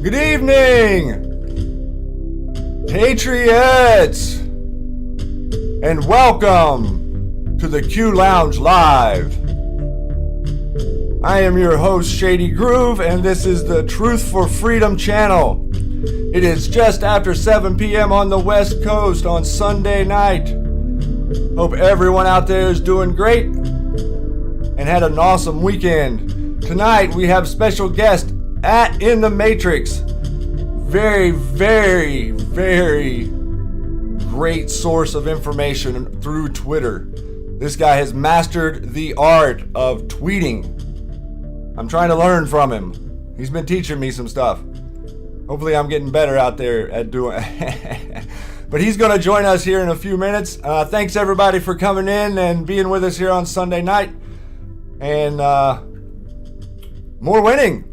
Good evening, Patriots, and welcome to the Q Lounge Live. I am your host, Shady Groove, and this is the Truth for Freedom channel. It is just after 7 p.m. on the West Coast on Sunday night. Hope everyone out there is doing great and had an awesome weekend. Tonight we have special guest at In the Matrix. Very, very, very great source of information through Twitter. This guy has mastered the art of tweeting. I'm trying to learn from him. He's been teaching me some stuff. Hopefully I'm getting better out there at doing But he's going to join us here in a few minutes. Thanks everybody for coming in and being with us here on Sunday night. And more winning.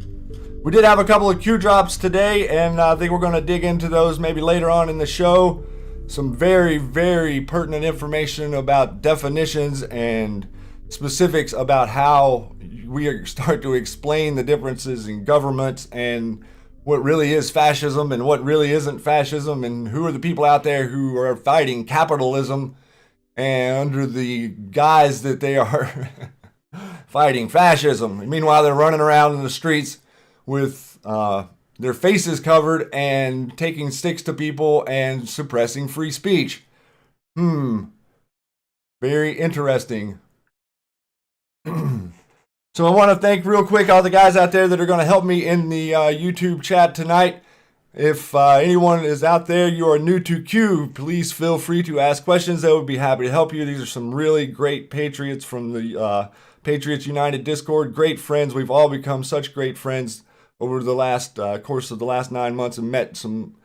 We did have a couple of Q drops today, and I think we're going to dig into those maybe later on in the show. Some very, very pertinent information about definitions and specifics about how we start to explain the differences in governments and what really is fascism and what really isn't fascism, and who are the people out there who are fighting capitalism and under the guise that they are fighting fascism. Meanwhile, they're running around in the streets with their faces covered and taking sticks to people and suppressing free speech. Very interesting. So I want to thank real quick all the guys out there that are going to help me in the YouTube chat tonight. If anyone is out there, you are new to Q, please feel free to ask questions. They would be happy to help you. These are some really great Patriots from the Patriots United Discord. Great friends. We've all become such great friends over the last course of the last 9 months and met some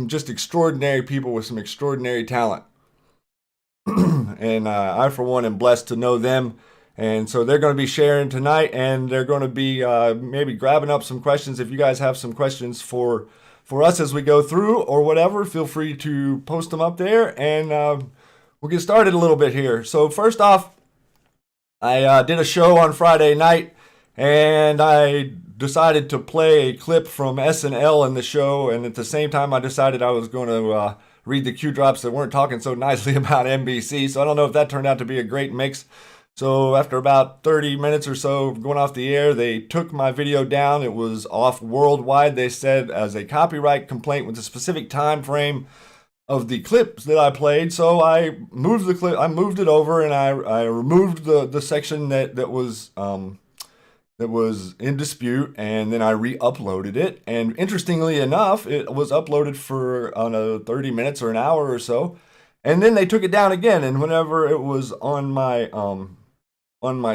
just extraordinary people with some extraordinary talent. And I, for one, am blessed to know them. And so they're going to be sharing tonight, and they're going to be maybe grabbing up some questions. If you guys have some questions for us as we go through or whatever, feel free to post them up there, and we'll get started a little bit here. So first off, I did a show on Friday night, and I decided to play a clip from SNL in the show, and at the same time I decided I was going to read the Q drops that weren't talking so nicely about NBC. So I don't know if that turned out to be a great mix. So after about 30 minutes or so going off the air, they took my video down. It was off worldwide, they said, as a copyright complaint with a specific time frame of the clips that I played. So I moved the clip, I moved it over, and I removed the section that was in dispute, and then I re-uploaded it. And interestingly enough, it was uploaded for 30 minutes or an hour or so, and then they took it down again. And whenever it was on my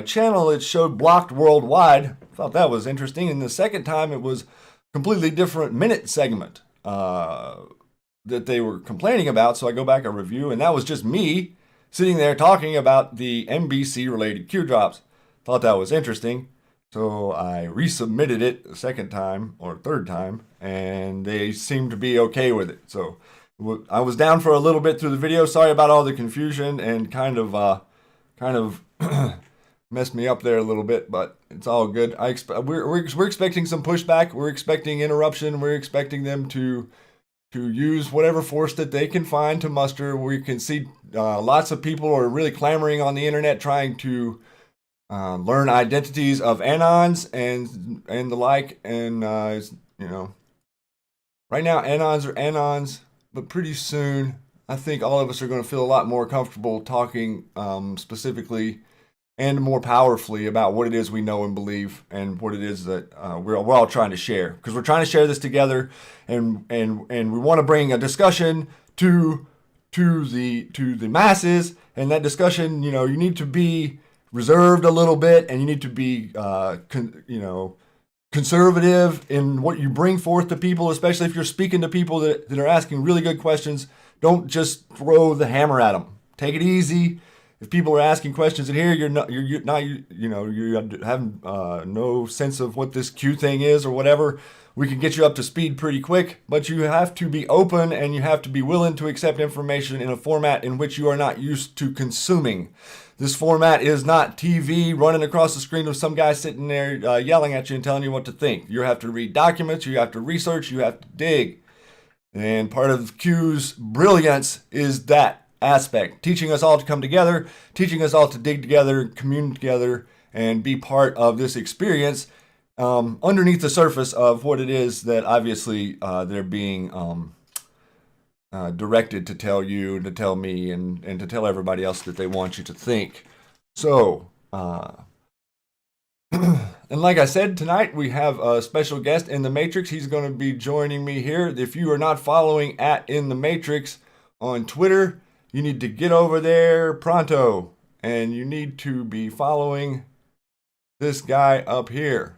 channel, it showed blocked worldwide. I thought that was interesting. And the second time, it was completely different minute segment that they were complaining about. So I go back and review, and that was just me sitting there talking about the NBC related Q drops. Thought that was interesting. So I resubmitted it the second time or third time, and they seemed to be okay with it. So I was down for a little bit through the video. Sorry about all the confusion and kind of messed me up there a little bit, but it's all good. We're expecting some pushback. We're expecting interruption. We're expecting them to use whatever force that they can find to muster. We can see lots of people are really clamoring on the internet trying to learn identities of anons and the like. And right now anons are anons, but pretty soon I think all of us are going to feel a lot more comfortable talking specifically and more powerfully about what it is we know and believe, and what it is that we're all trying to share. Because we're trying to share this together, and we want to bring a discussion to the masses. And that discussion, you need to be reserved a little bit, and you need to be conservative in what you bring forth to people, especially if you're speaking to people that are asking really good questions. Don't just throw the hammer at them. Take it easy. if people are asking questions in here, you're not you're having no sense of what this Q thing is or whatever, we can get you up to speed pretty quick. But you have to be open and you have to be willing to accept information in a format in which you are not used to consuming. This format is not TV running across the screen with some guy sitting there yelling at you and telling you what to think. You have to read documents, you have to research, you have to dig. And part of Q's brilliance is that aspect, teaching us all to come together, teaching us all to dig together, commune together, and be part of this experience underneath the surface of what it is that obviously they're being directed to tell you, to tell me, and to tell everybody else that they want you to think. So, and like I said, tonight we have a special guest in the Matrix. He's going to be joining me here. If you are not following at In the Matrix on Twitter, you need to get over there pronto. And you need to be following this guy up here.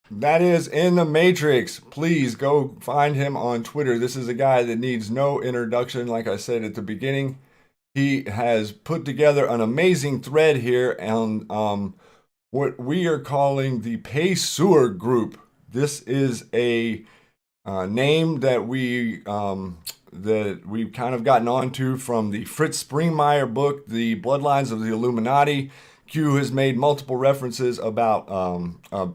That is In the Matrix. Please go find him on Twitter. This is a guy that needs no introduction. Like I said at the beginning, he has put together an amazing thread here on what we are calling the Payseur group. This is a name that we've kind of gotten onto from the Fritz Springmeier book, The Bloodlines of the Illuminati. Q has made multiple references about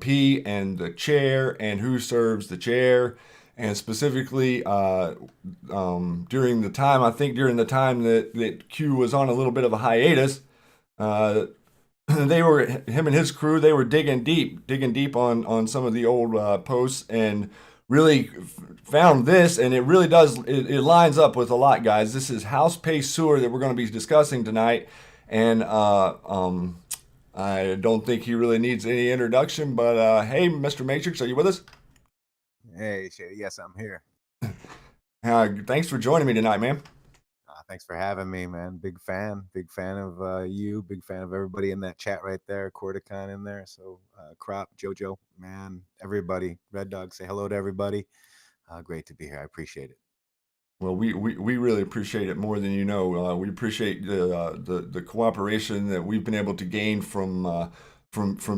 P and the chair and who serves the chair, and specifically during the time that Q was on a little bit of a hiatus, him and his crew, they were digging deep on some of the old posts, and really found this, and it really does, it lines up with a lot, guys. This is House Payseur that we're going to be discussing tonight, and I don't think he really needs any introduction, but hey, Mr. Matrix, are you with us? Hey, yes, I'm here. Thanks for joining me tonight, man. Thanks for having me, man. Big fan of you, big fan of everybody in that chat right there, Corticon in there. So Crop, Jojo, man, everybody, Red Dog, say hello to everybody. Great to be here. I appreciate it. Well, we really appreciate it more than you know. We appreciate the cooperation that we've been able to gain from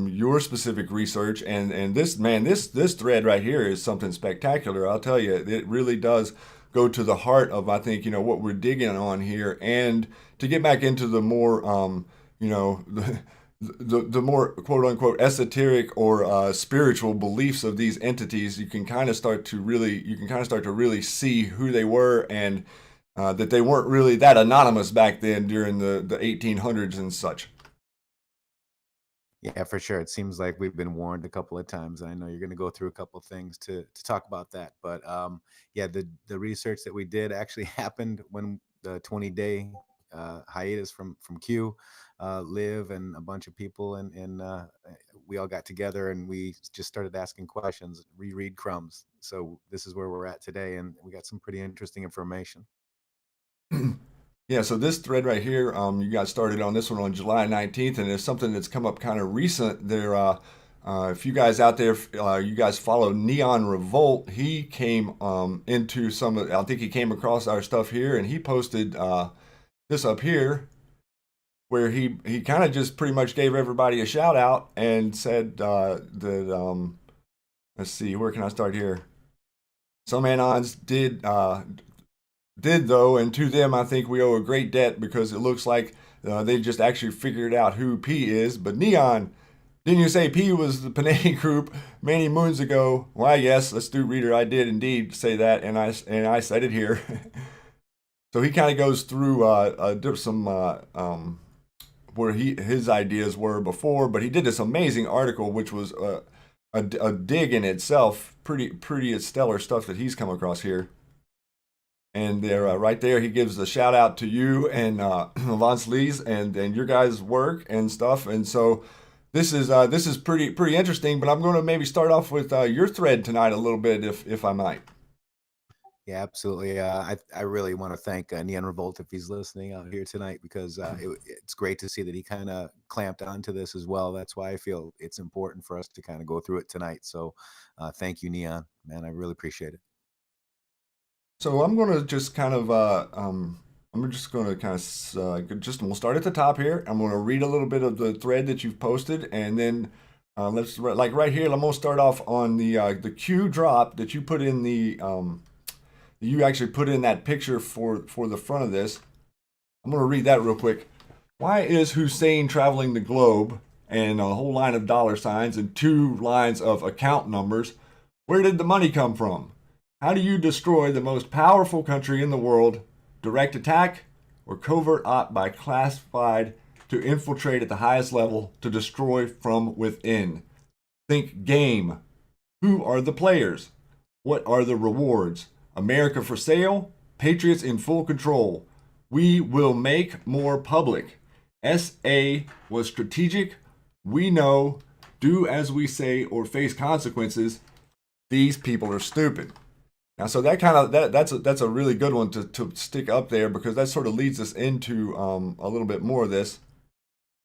your specific research, and this thread right here is something spectacular. I'll tell you, it really does go to the heart of, I think, what we're digging on here, and to get back into the more the more quote unquote esoteric or spiritual beliefs of these entities, you can kind of start to really see who they were, and that they weren't really that anonymous back then during the 1800s and such. Yeah, for sure. It seems like we've been warned a couple of times. I know you're going to go through a couple of things to talk about that, but yeah, the research that we did actually happened when the 20-day hiatus from Q, Live, and a bunch of people, and we all got together and we just started asking questions, reread crumbs. So this is where we're at today, and we got some pretty interesting information. Yeah, so this thread right here, you got started on this one on July 19th, and it's something that's come up kind of recent. If you guys out there, you guys follow Neon Revolt, he came into I think he came across our stuff here, and he posted this up here, where he kind of just pretty much gave everybody a shout out and said that, let's see, where can I start here? Some anons did though, and to them I think we owe a great debt, because it looks like they just actually figured out who P is. But Neon, didn't you say P was the Panini Group many moons ago? Why, yes, astute reader, I did indeed say that, and I said it here. So he kind of goes through some where his ideas were before, but he did this amazing article, which was a dig in itself. Pretty stellar stuff that he's come across here. And there, right there, he gives a shout out to you and Vance Lee's and your guys' work and stuff. And so this is pretty interesting. But I'm going to maybe start off with your thread tonight a little bit, if I might. Yeah, absolutely. I really want to thank Neon Revolt if he's listening out here tonight, because it's great to see that he kind of clamped onto this as well. That's why I feel it's important for us to kind of go through it tonight. So thank you, Neon. Man, I really appreciate it. So I'm going to just kind of I'm just going to kind of we'll start at the top here. I'm going to read a little bit of the thread that you've posted, and then like right here, I'm going to start off on the Q drop that you put in you actually put in that picture for the front of this. I'm going to read that real quick. Why is Hussein traveling the globe, and a whole line of dollar signs and two lines of account numbers? Where did the money come from? How do you destroy the most powerful country in the world? Direct attack or covert op by classified to infiltrate at the highest level to destroy from within? Think game. Who are the players? What are the rewards? America for sale? Patriots in full control. We will make more public. SA was strategic. We know. Do as we say or face consequences. These people are stupid. Now, so that's a really good one to stick up there, because that sort of leads us into a little bit more of this.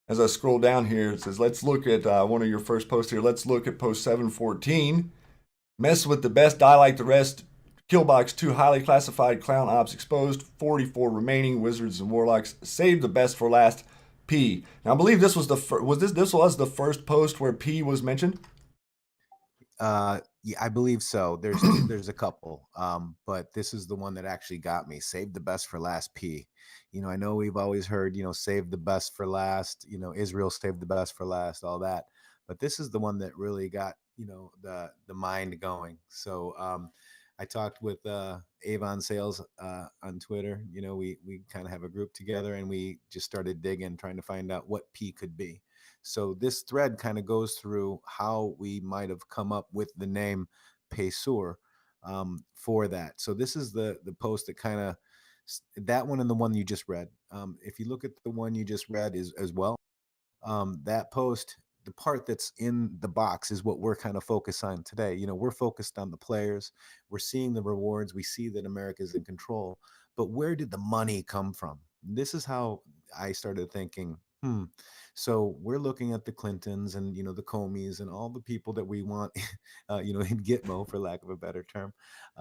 As I scroll down here, it says, let's look at one of your first posts here. Let's look at post 714. Mess with the best, die like the rest. Killbox 2 highly classified clown ops exposed. 44 remaining wizards and warlocks. Save the best for last. P. Now, I believe this was this was the first post where P was mentioned. Yeah, I believe so. There's a couple, but this is the one that actually got me. Save the best for last. P. I know we've always heard, save the best for last. Israel saved the best for last. All that, but this is the one that really got the mind going. So I talked with Avon Sales on Twitter. We kind of have a group together, and we just started digging, trying to find out what P could be. So this thread kind of goes through how we might have come up with the name Payseur for that. So this is the post that kind of, that one and the one you just read. If you look at the one you just read is as well, that post, the part that's in the box is what we're kind of focused on today. We're focused on the players. We're seeing the rewards. We see that America is in control. But where did the money come from? This is how I started thinking, so we're looking at the Clintons and, the Comeys and all the people that we want, in Gitmo, for lack of a better term.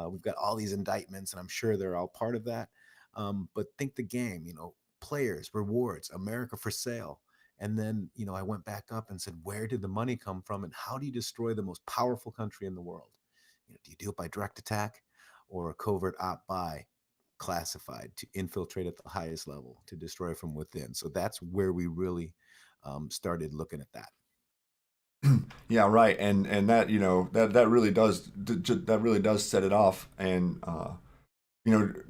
We've got all these indictments, and I'm sure they're all part of that. But think the game, players, rewards, America for sale. And then, I went back up and said, where did the money come from? And how do you destroy the most powerful country in the world? Do you do it by direct attack or a covert op by classified to infiltrate at the highest level to destroy from within? So that's where we really started looking at that. Yeah, right. And that, that really does set it off. And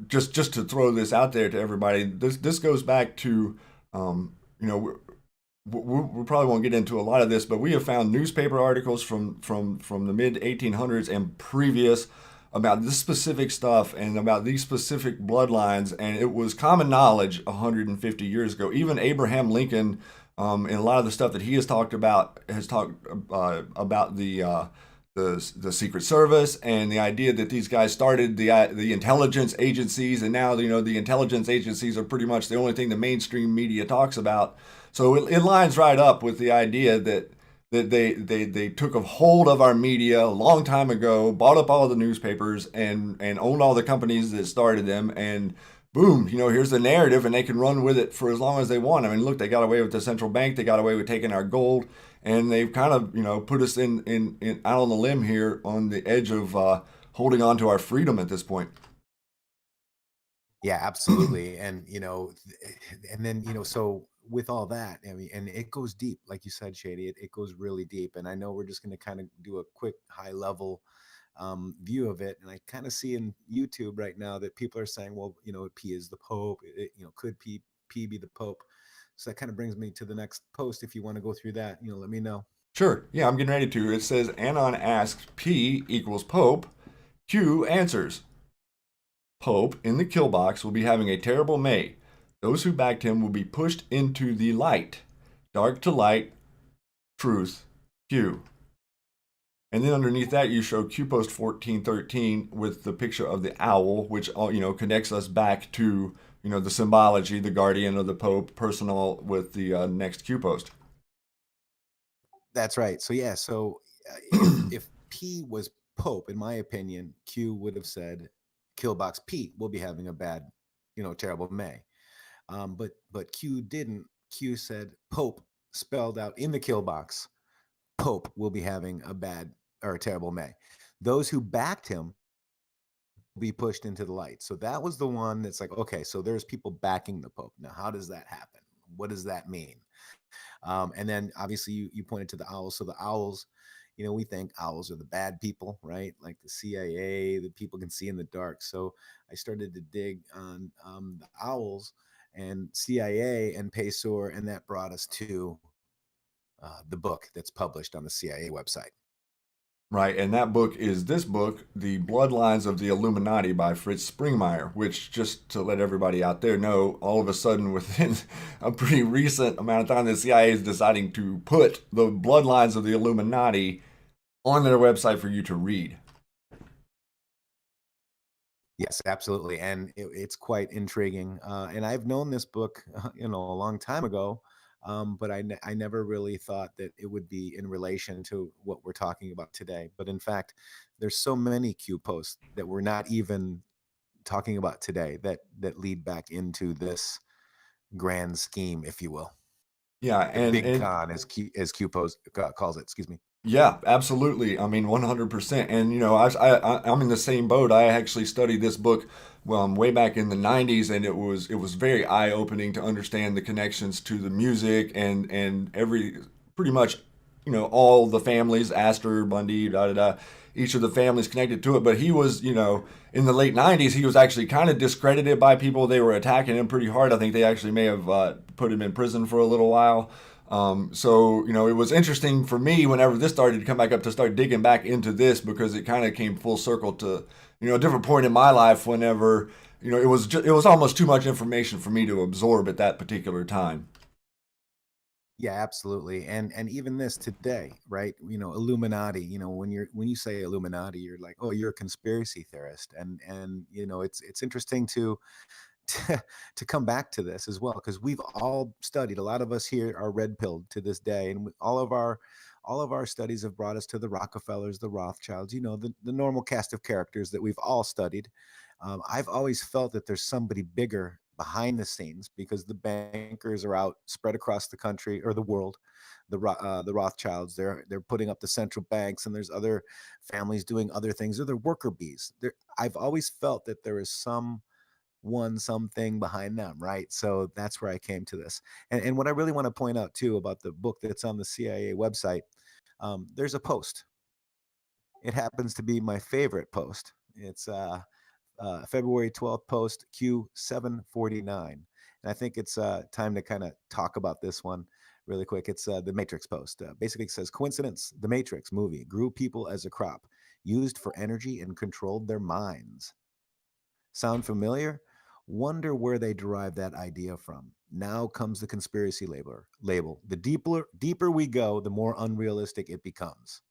just to throw this out there to everybody, this goes back to, you know, we probably won't get into a lot of this, but we have found newspaper articles from the mid 1800s and previous about this specific stuff and about these specific bloodlines, and it was common knowledge 150 years ago. Even Abraham Lincoln, and a lot of the stuff that he has talked about the Secret Service and the idea that these guys started the intelligence agencies, and now the intelligence agencies are pretty much the only thing the mainstream media talks about. So it lines right up with the idea that they took a hold of our media a long time ago, bought up all the newspapers and owned all the companies that started them, and boom, here's the narrative, and they can run with it for as long as they want. I mean, look, they got away with the central bank, they got away with taking our gold, and they've kind of put us in out on the limb here on the edge of holding on to our freedom at this point. Yeah, absolutely. And then, so with all that, I mean, and it goes deep, like you said, Shady, it goes really deep. And I know we're just going to kind of do a quick high level view of it. And I kind of see in YouTube right now that people are saying, well, P is the Pope. Could P be the Pope? So that kind of brings me to the next post. If you want to go through that, let me know. Sure, yeah, I'm getting ready to. It says Anon asks P equals Pope. Q answers. Pope in the kill box will be having a terrible May. Those who backed him will be pushed into the light. Dark to light. Truth. Q. And then underneath that, you show Q post 1413 with the picture of the owl, which connects us back to the symbology, the guardian of the Pope, personal with the next Q post. That's right. So yeah. So if P was Pope, in my opinion, Q would have said, "Killbox P will be having a bad, terrible May." But Q didn't. Q said Pope spelled out in the kill box. Pope will be having a bad or a terrible May. Those who backed him will be pushed into the light. So that was the one that's like, okay, so there's people backing the Pope. Now, how does that happen? What does that mean? And then obviously you pointed to the owls. So the owls, we think owls are the bad people, right? Like the CIA, that people can see in the dark. So I started to dig on the owls and CIA and Payseur, and that brought us to the book that's published on the CIA website. Right, and that book is this book, The Bloodlines of the Illuminati by Fritz Springmeier, which, just to let everybody out there know, all of a sudden within a pretty recent amount of time, the CIA is deciding to put the Bloodlines of the Illuminati on their website for you to read. Yes, absolutely, and it's quite intriguing. And I've known this book, a long time ago, but I never really thought that it would be in relation to what we're talking about today. But in fact, there's so many Q posts that we're not even talking about today that lead back into this grand scheme, if you will. Yeah, The and big and con, as Q post calls it. Excuse me. yeah, absolutely. I mean, 100%. And I'm in the same boat. I actually studied this book way back in the 90s, and it was very eye-opening to understand the connections to the music and every pretty much all the families, Astor, Bundy, da da da, each of the families connected to it. But he was, in the late 90s, he was actually kind of discredited by people. They were attacking him pretty hard. I think they actually may have put him in prison for a little while. So it was interesting for me whenever this started to come back up to start digging back into this, because it kind of came full circle to a different point in my life whenever it was almost too much information for me to absorb at that particular time. Yeah, absolutely. And even this today, right? Illuminati, when you say Illuminati, you're like, "Oh, you're a conspiracy theorist." And it's interesting to come back to this as well, because we've all studied. A lot of us here are red pilled to this day, and all of our studies have brought us to the Rockefellers, the Rothschilds, the normal cast of characters that we've all studied. I've always felt that there's somebody bigger behind the scenes, because the bankers are out spread across the country or the world. The Rothschilds, they're putting up the central banks, and there's other families doing other things, or they're worker bees. I've always felt that there is some something behind them, right? So that's where I came to this. And what I really want to point out too about the book that's on the CIA website, there's a post. It happens to be my favorite post. It's February 12th post, Q749. And I think it's time to kind of talk about this one really quick. It's the Matrix post. Basically, it says, coincidence, the Matrix movie grew people as a crop, used for energy and controlled their minds. Sound familiar? Wonder where they derived that idea from. Now comes the conspiracy label. The deeper we go, the more unrealistic it becomes.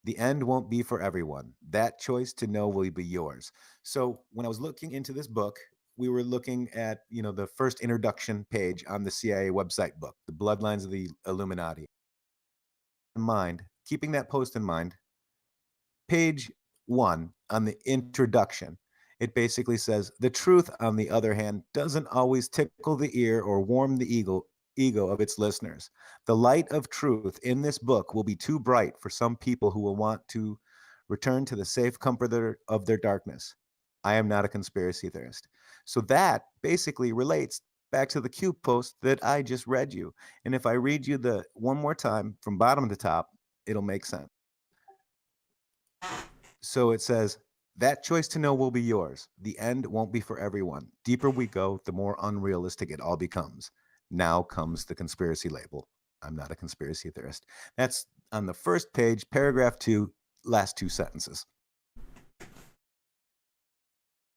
The end won't be for everyone. That choice to know will be yours. So when I was looking into this book, we were looking at, the first introduction page on the CIA website book, The Bloodlines of the Illuminati. In mind, keeping that post in mind, page 1 on the introduction, it basically says, the truth, on the other hand, doesn't always tickle the ear or warm the ego of its listeners. The light of truth in this book will be too bright for some people who will want to return to the safe comfort of their darkness. I am not a conspiracy theorist. So that basically relates back to the Q post that I just read you. And if I read you the one more time from bottom to top, it'll make sense. So it says, that choice to know will be yours. The end won't be for everyone. Deeper we go, the more unrealistic it all becomes. Now comes the conspiracy label. I'm not a conspiracy theorist. That's on the first page, paragraph 2, last 2 sentences.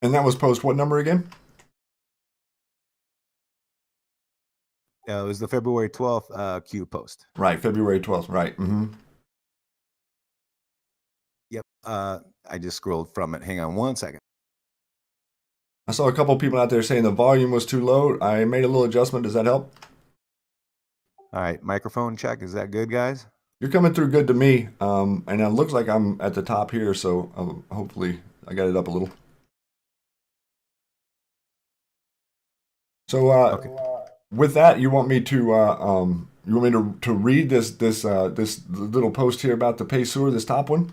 And that was post what number again? It was the February 12th Q post. Right, February 12th. Right. Mm-hmm. Yep. I just scrolled from it. Hang on one second. I saw a couple people out there saying the volume was too low. I made a little adjustment. Does that help? All right, microphone check. Is that good, guys? You're coming through good to me. And it looks like I'm at the top here, so hopefully I got it up a little. So Okay. with that, you want me to read this little post here about the Payseur, this top one?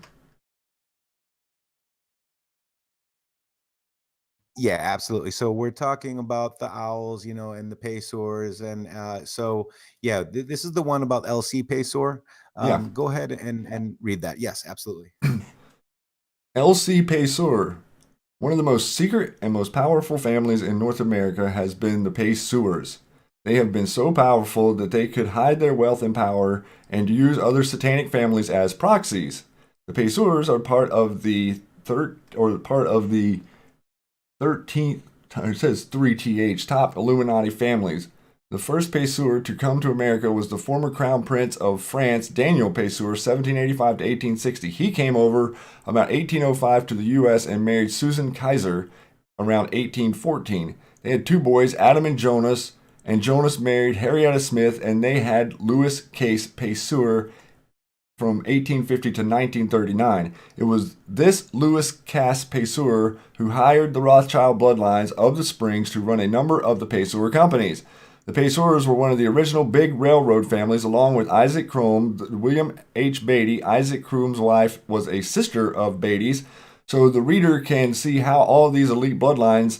Yeah, absolutely. So we're talking about the owls, and the Payseurs, and so yeah, this is the one about LC Payseur. Yeah. Go ahead and read that. Yes, absolutely. LC Payseur, one of the most secret and most powerful families in North America, has been the Payseurs. They have been so powerful that they could hide their wealth and power and use other satanic families as proxies. The Payseurs are part of the 13th, it says 3th, top Illuminati families. The first Payseur to come to America was the former Crown Prince of France, Daniel Payseur, 1785 to 1860. He came over about 1805 to the U.S. and married Susan Kaiser around 1814. They had 2 boys, Adam and Jonas married Henrietta Smith, and they had Louis Case Payseur from 1850 to 1939. It was this Louis Cass Payseur who hired the Rothschild bloodlines of the Springs to run a number of the Payseur companies. The Payseurs were one of the original big railroad families, along with Isaac Crome, William H. Beatty. Isaac Crome's wife was a sister of Beatty's, so the reader can see how all these elite bloodlines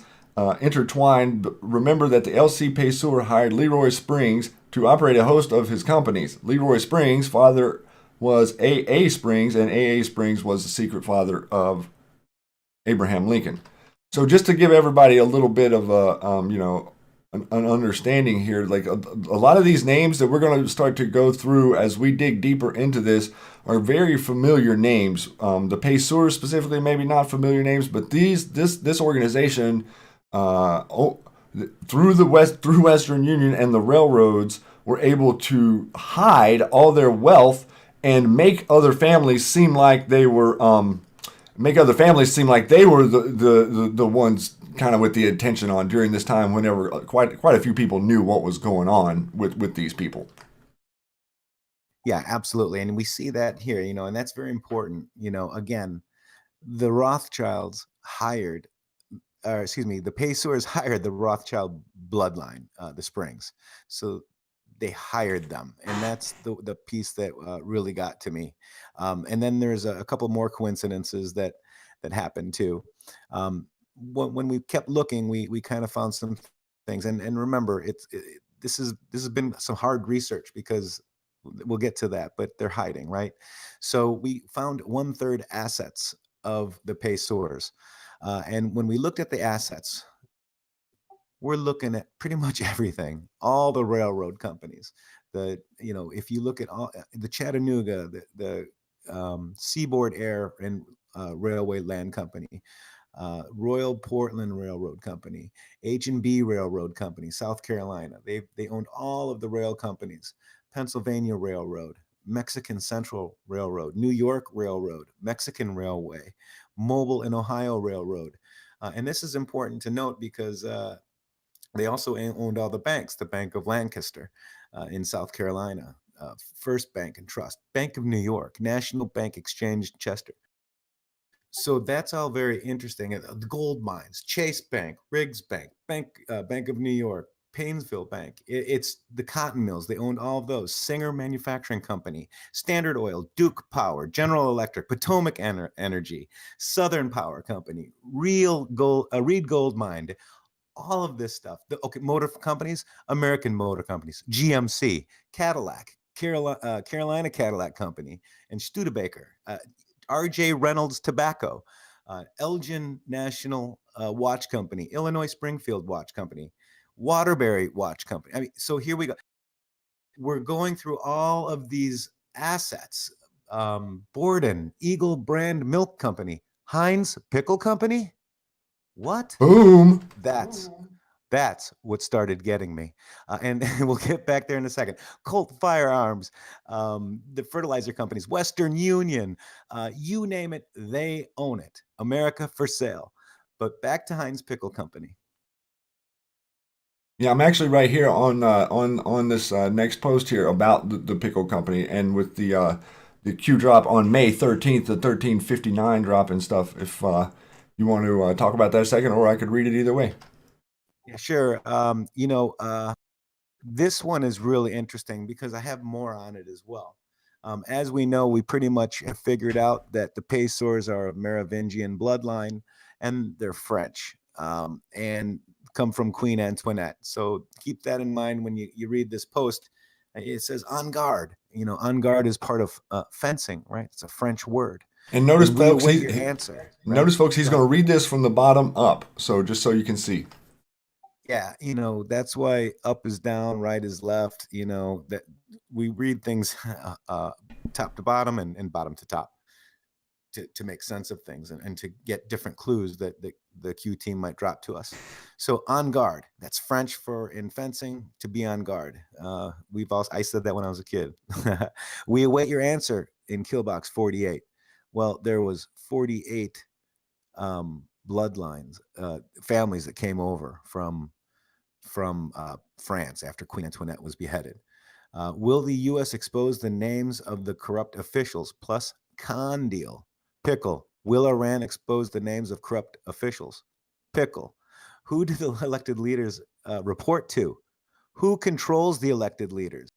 intertwined. But remember that the L.C. Payseur hired Leroy Springs to operate a host of his companies. Leroy Springs' father was A.A. Springs, and A.A. Springs was the secret father of Abraham Lincoln. So just to give everybody a little bit of an understanding here, like a lot of these names that we're going to start to go through as we dig deeper into this are very familiar names. The Payseurs specifically, maybe not familiar names, but this organization through Western Union and the railroads were able to hide all their wealth and make other families seem like they were the ones kind of with the attention on during this time, whenever quite a few people knew what was going on with these people. Yeah, absolutely. And we see that here, and that's very important. Again, the Rothschilds hired, the Payseurs hired the Rothschild bloodline, the Springs. So they hired them, and that's the piece that really got to me. And then there's a couple more coincidences that happened too. when we kept looking, we kind of found some things. And remember, this has been some hard research, because we'll get to that, but they're hiding, right? So we found 1/3 assets of the Payseurs. And when we looked at the assets, we're looking at pretty much everything, all the railroad companies. If you look at all the Chattanooga, the Seaboard Air and Railway Land Company, Royal Portland Railroad Company, H&B Railroad Company, South Carolina. They owned all of the rail companies. Pennsylvania Railroad, Mexican Central Railroad, New York Railroad, Mexican Railway, Mobile and Ohio Railroad. And this is important to note, because they also owned all the banks, the Bank of Lancaster in South Carolina, First Bank and Trust, Bank of New York, National Bank Exchange, Chester. So that's all very interesting. The gold mines, Chase Bank, Riggs Bank, Bank of New York, Painesville Bank. It's the cotton mills. They owned all of those. Singer Manufacturing Company, Standard Oil, Duke Power, General Electric, Potomac Energy, Southern Power Company, Reed Gold Mine, all of this stuff. Motor companies, American Motor Companies, GMC, Cadillac, Carolina Cadillac Company, and Studebaker, R.J. Reynolds Tobacco, Elgin National Watch Company, Illinois Springfield Watch Company, Waterbury Watch Company. I mean, so here we go. We're going through all of these assets. Borden, Eagle Brand Milk Company, Heinz Pickle Company. What? Boom. That's what started getting me. And we'll get back there in a second. Colt Firearms, the fertilizer companies, Western Union, you name it, they own it. America for sale. But back to Heinz Pickle Company. Yeah, I'm actually right here on this next post here about the pickle company, and with the Q drop on May 13th, the 1359 drop and stuff. If you want to talk about that a second, or I could read it either way. Yeah, sure. This one is really interesting because I have more on it as well. As we know, we pretty much have figured out that the Payseurs are of Merovingian bloodline, and they're French, and come from Queen Antoinette. So keep that in mind when you read this post. It says "en garde." En garde is part of fencing, right? It's a French word. And notice, And we folks, await your answer. Right? notice, folks, he's going to read this from the bottom up. So just so you can see. Yeah, that's why up is down, right is left. That we read things top to bottom and bottom to top to make sense of things, and to get different clues that the Q team might drop to us. So en garde, that's French for in fencing, to be on guard. I said that when I was a kid. We await your answer in Kill Box 48. Well, there was 48 bloodlines, families that came over from France after Queen Antoinette was beheaded. Will the U.S. expose the names of the corrupt officials plus con deal? Pickle. Will Iran expose the names of corrupt officials? Pickle. Who do the elected leaders report to? Who controls the elected leaders?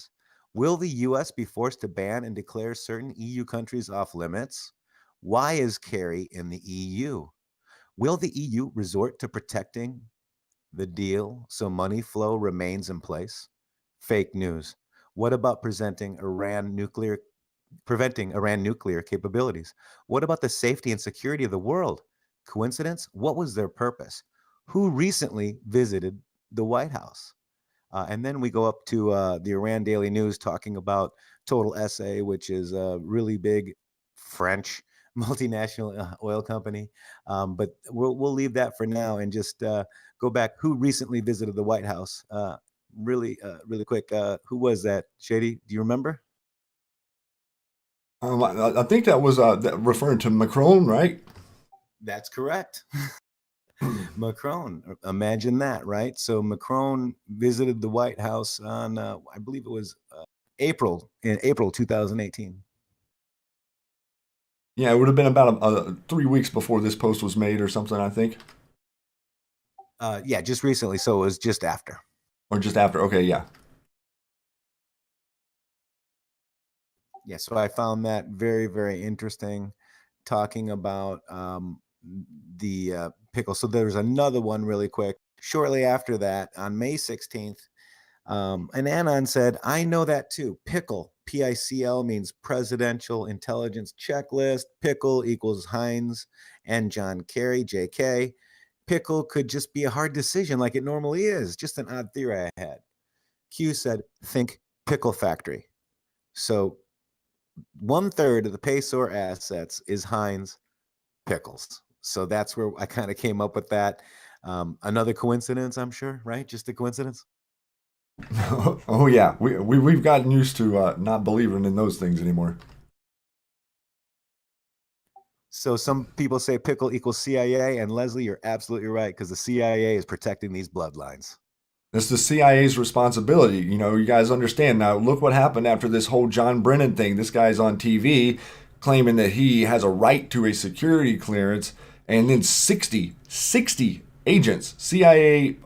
Will the U.S. be forced to ban and declare certain EU countries off limits? Why is Kerry in the EU? Will the EU resort to protecting the deal so money flow remains in place? Fake news. What about preventing Iran nuclear capabilities? What about the safety and security of the world? Coincidence? What was their purpose? Who recently visited the White House? And then we go up to the Iran Daily News talking about Total SA, which is a really big French multinational oil company. But we'll leave that for now and just go back. Who recently visited the White House? Really quick. Who was that? Shady, do you remember? I think that was referring to Macron, right? That's correct. Macron. Imagine that, right? So Macron visited the White House on, I believe it was April 2018. Yeah, it would have been about 3 weeks before this post was made or something, I think. Yeah, just recently. So it was just after. Or just after. Okay, yeah. Yeah, so I found that very, very interesting, talking about the pickle. So there's another one really quick. Shortly after that, on May 16th, and Anon said, I know that too. Pickle, PICL, means Presidential Intelligence Checklist. Pickle equals Heinz and John Kerry, JK. Pickle could just be a hard decision like it normally is. Just an odd theory I had. Q said, think pickle factory. So 1/3 of the Payseur assets is Heinz pickles. So that's where I kind of came up with that. Another coincidence, I'm sure, right? Just a coincidence. Oh yeah, we've gotten used to not believing in those things anymore. So some people say pickle equals CIA, and Leslie, you're absolutely right, because the CIA is protecting these bloodlines. It's the CIA's responsibility. You know, you guys understand now. Look what happened after this whole John Brennan thing. This guy's on TV claiming that he has a right to a security clearance, and then 60 agents, CIA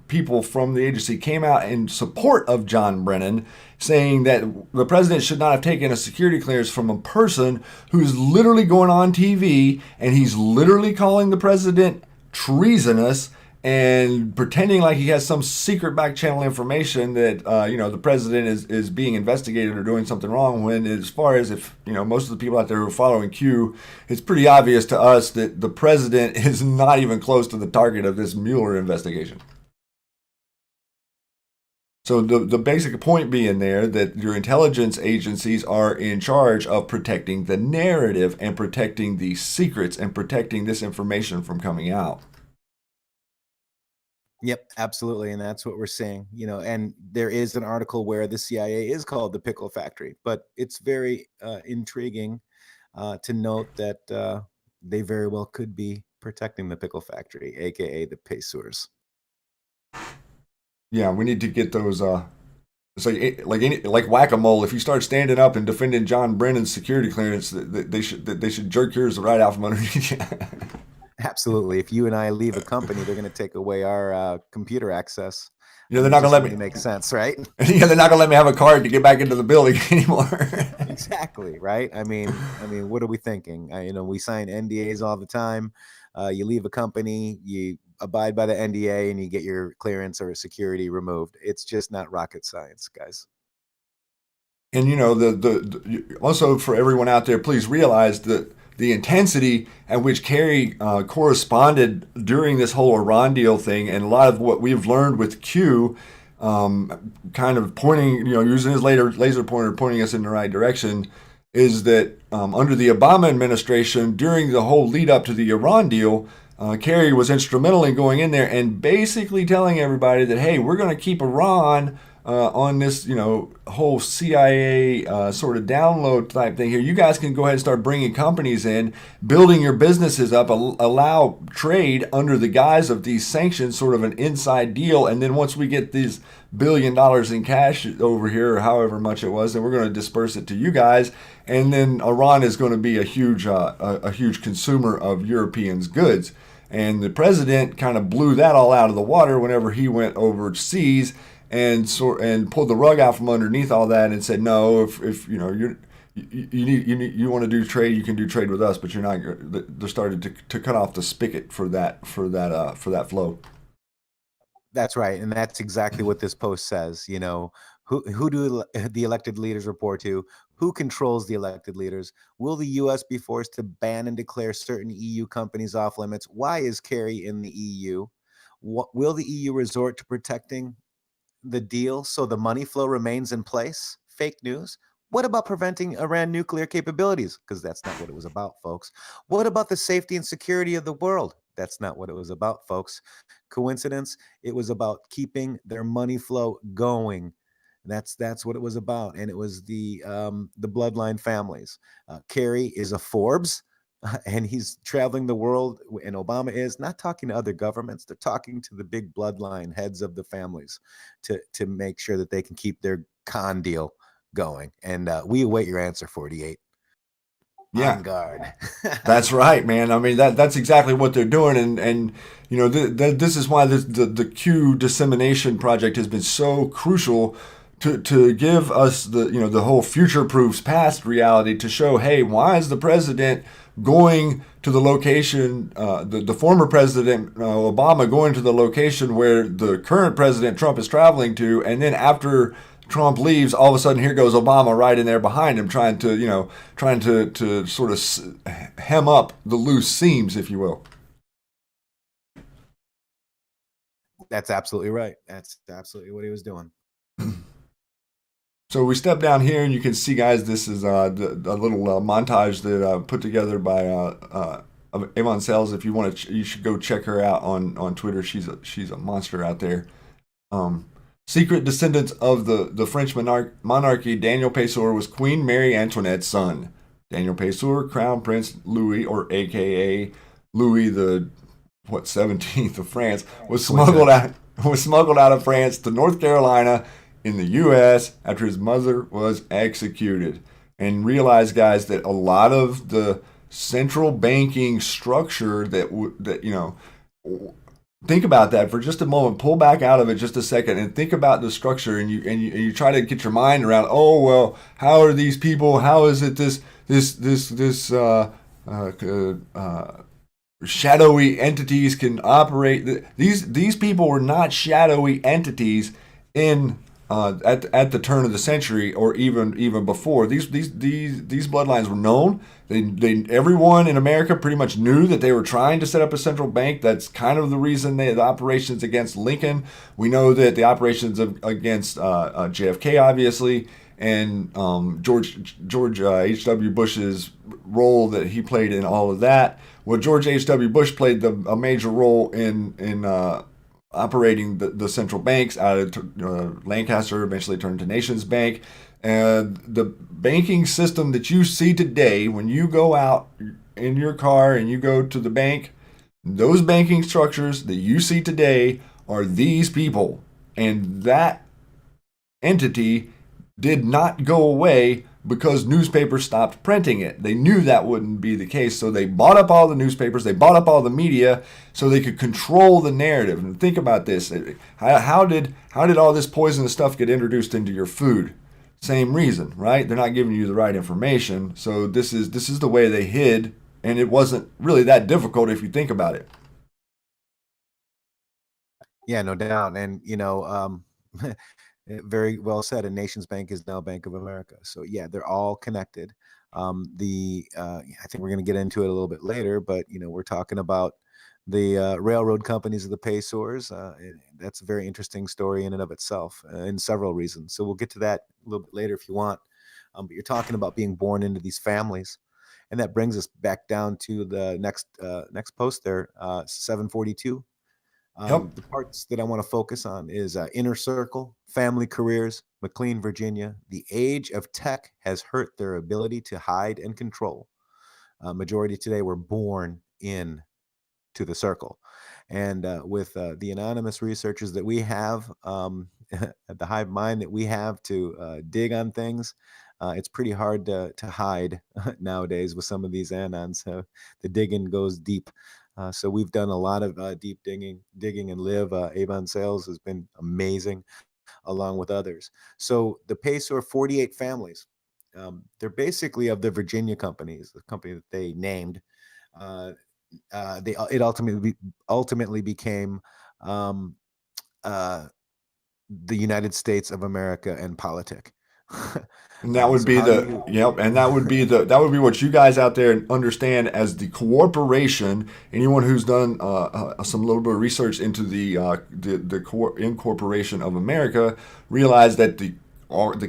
people from the agency came out in support of John Brennan, saying that the president should not have taken a security clearance from a person who's literally going on TV and he's literally calling the president treasonous and pretending like he has some secret back channel information that the president is being investigated or doing something wrong, when, as far as, if most of the people out there who are following Q, it's pretty obvious to us that the president is not even close to the target of this Mueller investigation. So the basic point being there that your intelligence agencies are in charge of protecting the narrative and protecting the secrets and protecting this information from coming out. Yep, absolutely. And that's what we're seeing, and there is an article where the CIA is called the Pickle Factory, but it's very intriguing to note that they very well could be protecting the Pickle Factory, aka the Payseurs. Yeah, we need to get those. It's like whack-a-mole. If you start standing up and defending John Brennan's security clearance, they should jerk yours right out from underneath you. Absolutely. If you and I leave a company, they're going to take away our computer access. They're not going to let me. Make sense, right? Yeah, they're not going to let me have a card to get back into the building anymore. Exactly, right? I mean, what are we thinking? We sign NDAs all the time. You leave a company, you abide by the NDA, and you get your clearance or security removed. It's just not rocket science, guys. And also for everyone out there, please realize that the intensity at which Kerry corresponded during this whole Iran deal thing, and a lot of what we've learned with Q, kind of pointing, using his laser pointer, pointing us in the right direction, is that under the Obama administration, during the whole lead up to the Iran deal, Kerry was instrumental in going in there and basically telling everybody that, hey, we're going to keep Iran on this, whole CIA sort of download type thing here. You guys can go ahead and start bringing companies in, building your businesses up, allow trade under the guise of these sanctions, sort of an inside deal. And then once we get these $1 billion in cash over here, or however much it was, then we're going to disperse it to you guys. And then Iran is going to be a huge consumer of Europeans' goods. And the president kind of blew that all out of the water whenever he went overseas and pulled the rug out from underneath all that and said, no, if you want to do trade, you can do trade with us, but you're not. They're starting to cut off the spigot for that flow. That's right, and that's exactly what this post says. Who do the elected leaders report to? Who controls the elected leaders? Will the U.S. be forced to ban and declare certain EU companies off limits? Why is Kerry in the EU? Will the EU resort to protecting the deal so the money flow remains in place? Fake news. What about preventing Iran nuclear capabilities? Because that's not what it was about, folks. What about the safety and security of the world? That's not what it was about, folks. Coincidence? It was about keeping their money flow going. That's what it was about, and it was the bloodline families. Kerry is a Forbes, and he's traveling the world, and Obama is not talking to other governments. They're talking to the big bloodline heads of the families to make sure that they can keep their con deal going. And we await your answer, 48. Yeah. On guard. That's right, man. I mean, that's exactly what they're doing, and this is why the Q dissemination project has been so crucial to give us the whole future proofs past reality, to show, hey, why is the president going to the location, the former president Obama going to the location where the current president Trump is traveling to, and then after Trump leaves, all of a sudden here goes Obama right in there behind him, trying to sort of hem up the loose seams, if you will. That's absolutely right. That's absolutely what he was doing. So we step down here, and you can see, guys, this is a little montage that put together by Avon Sales. If you want to, you should go check her out on Twitter. She's a monster out there. Secret descendants of the French monarchy, Daniel Payseur was Queen Marie Antoinette's son. Daniel Payseur, Crown Prince Louis, or AKA Louis the 17th of France, was smuggled out of France to North Carolina in the U.S. after his mother was executed. And realize, guys, that a lot of the central banking structure think about that for just a moment. Pull back out of it just a second and think about the structure, and you try to get your mind around. Oh well, how are these people? How is it this shadowy entities can operate? These people were not shadowy entities in at the turn of the century, or even before. These bloodlines were known. Everyone in America pretty much knew that they were trying to set up a central bank. That's kind of the reason the operations against Lincoln. We know that the operations against JFK, obviously, and George H.W. Bush's role that he played in all of that. Well, George H.W. Bush played a major role in operating the central banks out of Lancaster, eventually turned to Nations Bank. And the banking system that you see today, when you go out in your car and you go to the bank, those banking structures that you see today are these people. And that entity did not go away because newspapers stopped printing it. They knew that wouldn't be the case, so they bought up all the newspapers, they bought up all the media, so they could control the narrative. And think about this: how did all this poisonous stuff get introduced into your food? Same reason, right? They're not giving you the right information. So this is the way they hid, and it wasn't really that difficult if you think about it. Yeah, no doubt. And very well said. A Nations Bank is now Bank of America. So yeah, they're all connected. I think we're going to get into it a little bit later, but we're talking about the railroad companies of the Payseurs. That's a very interesting story in and of itself, in several reasons. So we'll get to that a little bit later if you want. But you're talking about being born into these families, and that brings us back down to the next post there, 742. Yep. The parts that I want to focus on is inner circle, family careers, McLean, Virginia. The age of tech has hurt their ability to hide and control. Majority today were born in to the circle. And with the anonymous researchers that we have, the hive mind that we have to dig on things, it's pretty hard to hide nowadays with some of these anons. The digging goes deep. So we've done a lot of deep digging, and Liv Avon Sales has been amazing, along with others. So the Payseur 48 families, they're basically of the Virginia companies, the company that they named. It ultimately became the United States of America and politic. And that would be and that would be what you guys out there understand as the corporation. Anyone who's done some little bit of research into the incorporation of America realize that the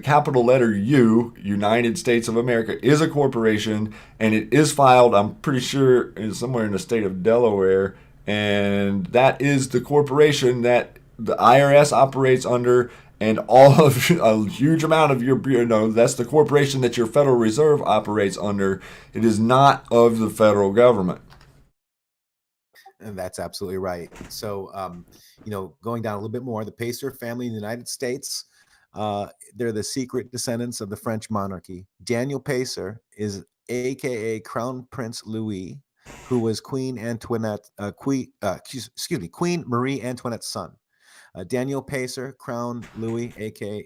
capital letter U, United States of America, is a corporation, and it is filed, I'm pretty sure, somewhere in the state of Delaware, and that is the corporation that the IRS operates under, and all of a huge amount of that's the corporation that your Federal Reserve operates under. It is not of the federal government. And that's absolutely right. So, going down a little bit more, the Payseur family in the United States, they're the secret descendants of the French monarchy. Daniel Payseur is AKA Crown Prince Louis, who was Queen Marie Antoinette's son. Daniel Payseur, Crown Louis, aka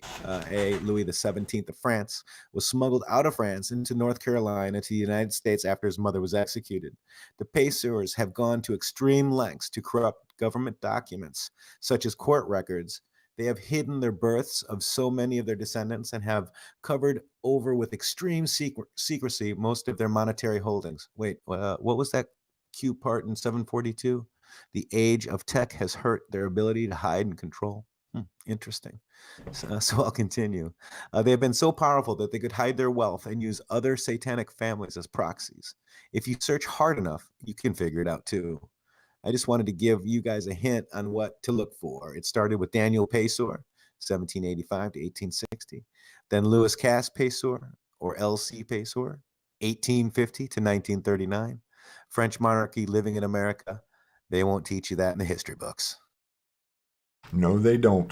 Louis the 17th of France, was smuggled out of France into North Carolina to the United States after his mother was executed. The Payseurs have gone to extreme lengths to corrupt government documents, such as court records. They have hidden their births of so many of their descendants and have covered over with extreme secrecy most of their monetary holdings. Wait, what was that cute part in 742? The age of tech has hurt their ability to hide and control. Interesting. So I'll continue. They have been so powerful that they could hide their wealth and use other satanic families as proxies. If you search hard enough, you can figure it out too. I just wanted to give you guys a hint on what to look for. It started with Daniel Payseur, 1785 to 1860. Then Louis Cass Payseur, or L.C. Payseur, 1850 to 1939. French monarchy living in America. They won't teach you that in the history books. No, they don't.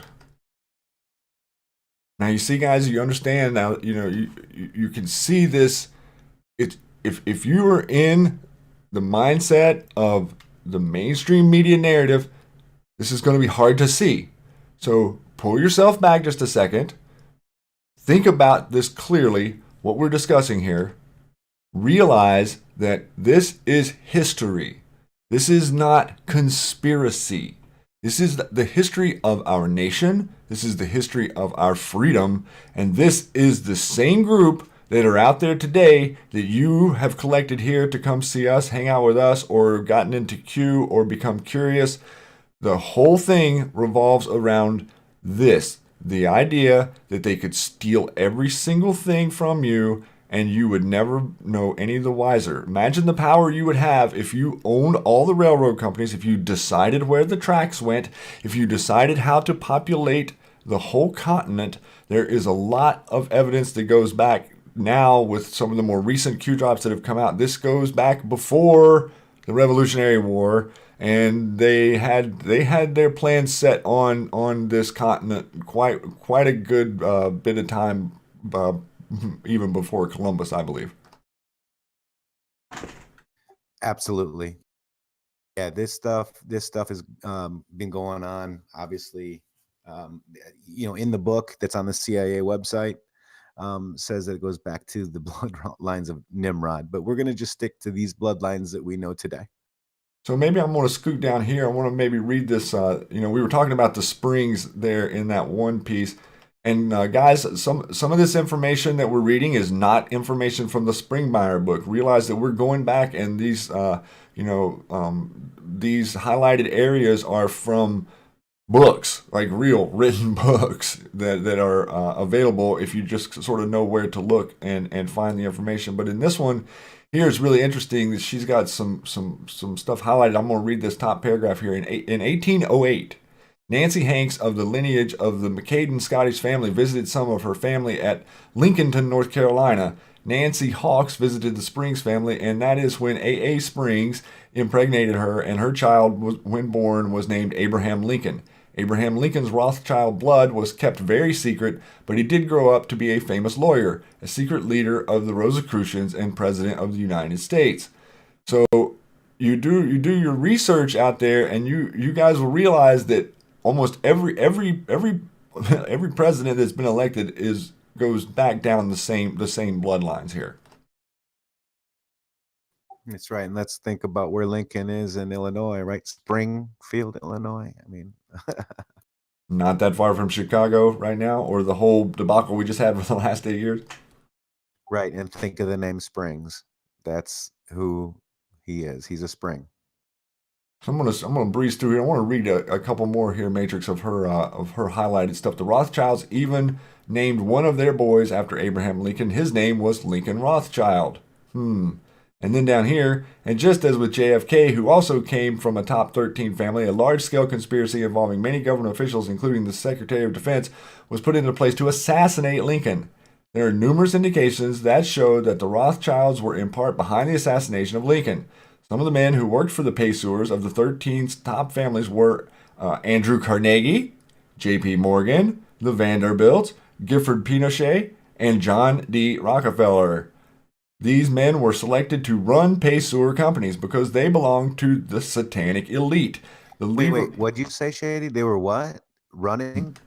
Now you see, guys, you understand now. You can see this. If you are in the mindset of the mainstream media narrative, this is going to be hard to see. So pull yourself back just a second. Think about this clearly, what we're discussing here. Realize that this is history. This is not conspiracy. This is the history of our nation. This is the history of our freedom. And this is the same group that are out there today that you have collected here to come see us, hang out with us, or gotten into Q or become curious. The whole thing revolves around this. The idea that they could steal every single thing from you and you would never know any the wiser. Imagine the power you would have if you owned all the railroad companies, if you decided where the tracks went, if you decided how to populate the whole continent. There is a lot of evidence that goes back now with some of the more recent Q drops that have come out. This goes back before the Revolutionary War, and they had their plans set on this continent quite a good bit of time, even before Columbus, I believe. Absolutely. Yeah, this stuff has been going on, obviously. In the book that's on the CIA website, says that it goes back to the bloodlines of Nimrod, but we're going to just stick to these bloodlines that we know today. So maybe I'm going to scoot down here. I want to maybe read this. We were talking about the springs there in that one piece. And guys, some of this information that we're reading is not information from the Springmeier book. Realize that we're going back, and these these highlighted areas are from books, like real written books that are available if you just sort of know where to look and find the information. But in this one here, it's really interesting that she's got some stuff highlighted. I'm going to read this top paragraph here. In 1808. Nancy Hanks of the lineage of the McCaden Scottish family visited some of her family at Lincolnton, North Carolina. Nancy Hawks visited the Springs family, and that is when A.A. Springs impregnated her, and her child, when born, was named Abraham Lincoln. Abraham Lincoln's Rothschild blood was kept very secret, but he did grow up to be a famous lawyer, a secret leader of the Rosicrucians, and president of the United States. So you do your research out there, and you guys will realize that almost every president that's been elected goes back down the same bloodlines here. That's right. And let's think about where Lincoln is in Illinois, right? Springfield, Illinois. I mean, not that far from Chicago right now, or the whole debacle we just had for the last 8 years. Right. And think of the name Springs. That's who he is. He's a spring. So I'm gonna breeze through here. I want to read a couple more here, Matrix, of her highlighted stuff. The Rothschilds even named one of their boys after Abraham Lincoln. His name was Lincoln Rothschild. And then down here, and just as with JFK, who also came from a top 13 family, a large-scale conspiracy involving many government officials, including the Secretary of Defense, was put into place to assassinate Lincoln. There are numerous indications that show that the Rothschilds were in part behind the assassination of Lincoln. Some of the men who worked for the Payseurs of the 13 top families were Andrew Carnegie, J.P. Morgan, the Vanderbilts, Gifford Pinochet, and John D. Rockefeller. These men were selected to run Payseur companies because they belonged to the satanic elite. Wait, what'd you say, Shady? They were what? running.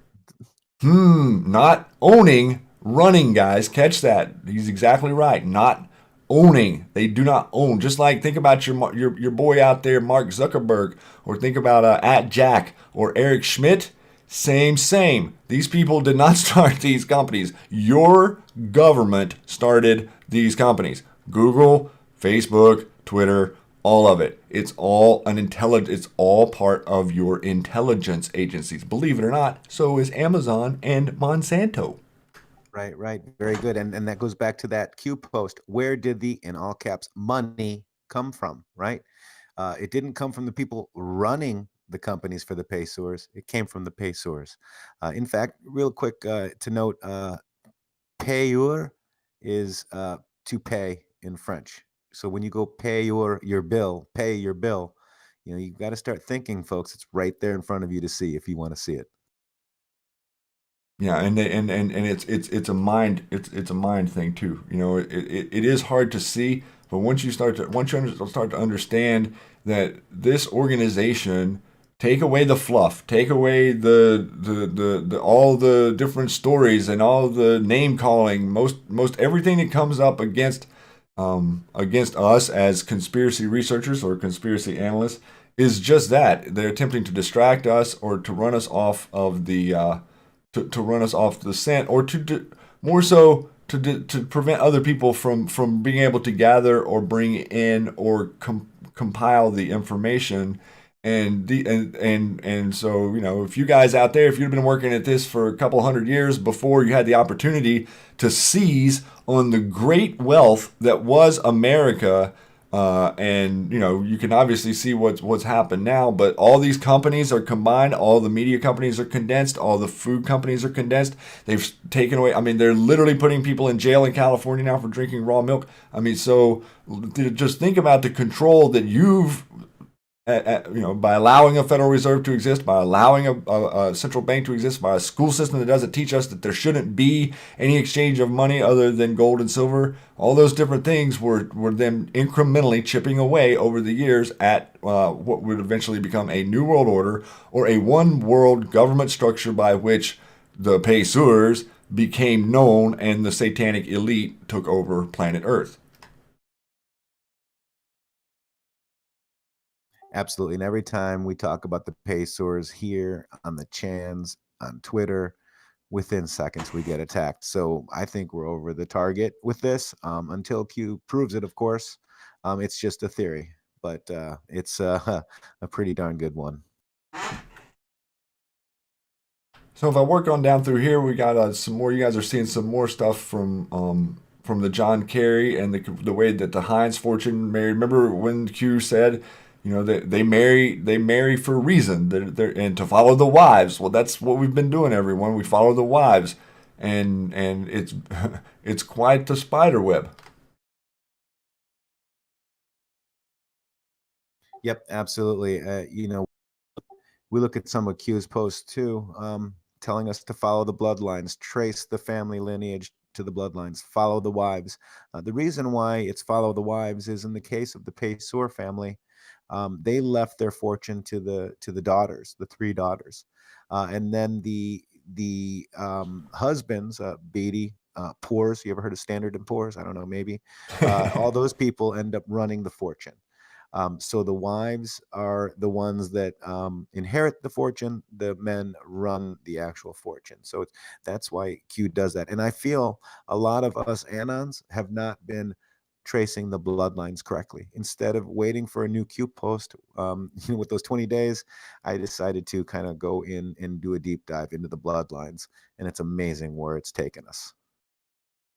Not owning, running, guys. Catch that. He's exactly right. Not owning. They do not own. Just like think about your boy out there, Mark Zuckerberg, or think about at Jack or Eric Schmidt. Same. These people did not start these companies. Your government started these companies. Google, Facebook, Twitter, all of it. It's all it's all part of your intelligence agencies. Believe it or not, so is Amazon and Monsanto. Right. Very good. And that goes back to that Q post. Where did the, in all caps, money come from? Right. It didn't come from the people running the companies for the Payseurs. It came from the Payseurs. In fact, real quick to note, Payer is to pay in French. So when you go pay your bill, pay your bill, you've got to start thinking, folks. It's right there in front of you to see if you want to see it. Yeah, and it's a mind thing too. It is hard to see, but once you start to understand that this organization, take away the fluff, take away the all the different stories and all the name calling, most everything that comes up against us as conspiracy researchers or conspiracy analysts is just that they're attempting to distract us or to run us off of to run us off the scent, or more so to prevent other people from being able to gather or bring in or compile the information. And so if you guys out there, if you've been working at this for a couple hundred years before you had the opportunity to seize on the great wealth that was America, and you can obviously see what's happened now. But all these companies are combined. All the media companies are condensed. All the food companies are condensed. They've taken away. I mean, they're literally putting people in jail in California now for drinking raw milk. I mean, so just think about the control that you've by allowing a Federal Reserve to exist, by allowing a central bank to exist, by a school system that doesn't teach us that there shouldn't be any exchange of money other than gold and silver. All those different things were them incrementally chipping away over the years at what would eventually become a new world order, or a one world government structure by which the Payseurs became known and the satanic elite took over planet Earth. Absolutely. And every time we talk about the Payseurs here on the Chans, on Twitter, within seconds we get attacked. So I think we're over the target with this, until Q proves it, of course. It's just a theory, but it's a pretty darn good one. So if I work on down through here, we got some more. You guys are seeing some more stuff from the John Kerry and the way that the Heinz fortune married. Remember when Q said, that they marry for a reason, and to follow the wives. Well, that's what we've been doing, everyone. We follow the wives, and it's it's quite the spider web. Yep, absolutely. We look at some of Q's posts too, telling us to follow the bloodlines, trace the family lineage to the bloodlines, follow the wives. The reason why it's follow the wives is in the case of the Payseur family, they left their fortune to the daughters, the three daughters, and then the husbands, Beatty, Poors. You ever heard of Standard and Poors? I don't know, maybe. All those people end up running the fortune. So the wives are the ones that inherit the fortune. The men run the actual fortune. So that's why Q does that. And I feel a lot of us Anons have not been tracing the bloodlines correctly. Instead of waiting for a new Q post, with those 20 days, I decided to kind of go in and do a deep dive into the bloodlines. And it's amazing where it's taken us.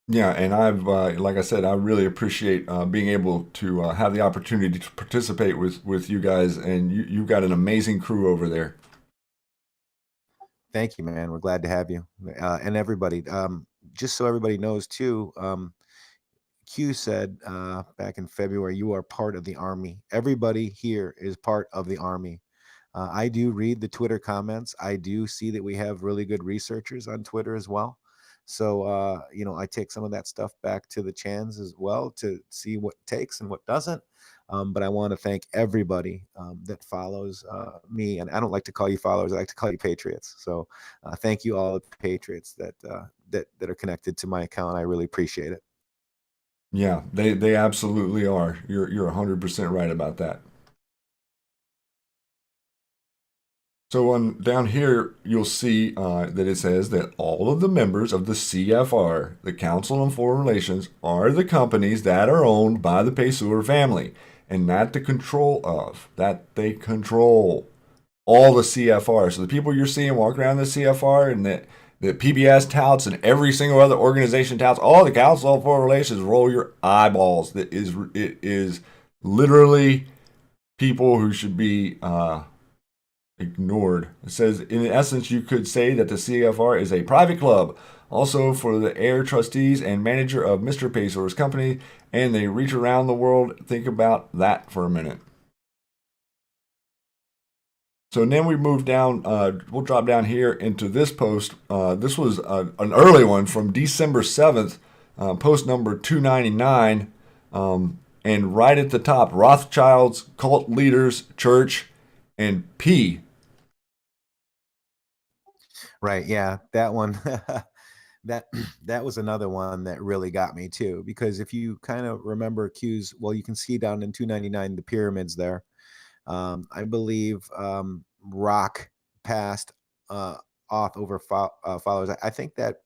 Yeah, and like I said, I really appreciate being able to have the opportunity to participate with you guys, and you've got an amazing crew over there. Thank you, man. We're glad to have you, and everybody. Just so everybody knows too, Q said back in February, you are part of the Army. Everybody here is part of the Army. I do read the Twitter comments. I do see that we have really good researchers on Twitter as well. So, I take some of that stuff back to the Chans as well to see what takes and what doesn't. But I want to thank everybody that follows me. And I don't like to call you followers. I like to call you patriots. So thank you all the patriots that are connected to my account. I really appreciate it. Yeah, they absolutely are. You're 100% right about that. So on down here, you'll see that it says that all of the members of the CFR, the Council on Foreign Relations, are the companies that are owned by the Payseur family, and not the control of, that they control all the CFR. So the people you're seeing walk around the CFR and that PBS touts and every single other organization touts, all the Council on Foreign Relations, roll your eyeballs. It is literally people who should be ignored. It says, in essence, you could say that the CFR is a private club, also for the heir trustees and manager of Mr. Payseur's company, and they reach around the world. Think about that for a minute. So then we move down, we'll drop down here into this post. This was an early one from December 7th, post number 299. And right at the top, Rothschilds, cult leaders, church, and P. Right. Yeah. That one. that was another one that really got me too, because if you kind of remember Q's, well, you can see down in 299 the pyramids there. I believe Rock passed off over followers. I think that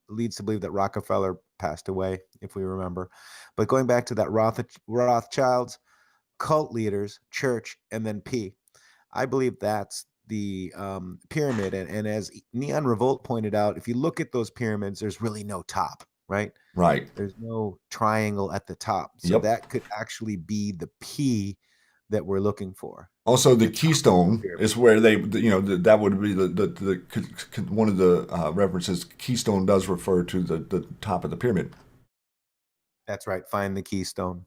leads to believe that Rockefeller passed away, if we remember. But going back to that Rothschilds, cult leaders, church, and then P. I believe that's the pyramid. And as Neon Revolt pointed out, if you look at those pyramids, there's really no top, right? Right. There's no triangle at the top. So Yep. that could actually be the P that we're looking for. Also, the keystone is where they, that would be the one of the references. Keystone does refer to the top of the pyramid. That's right. Find the keystone.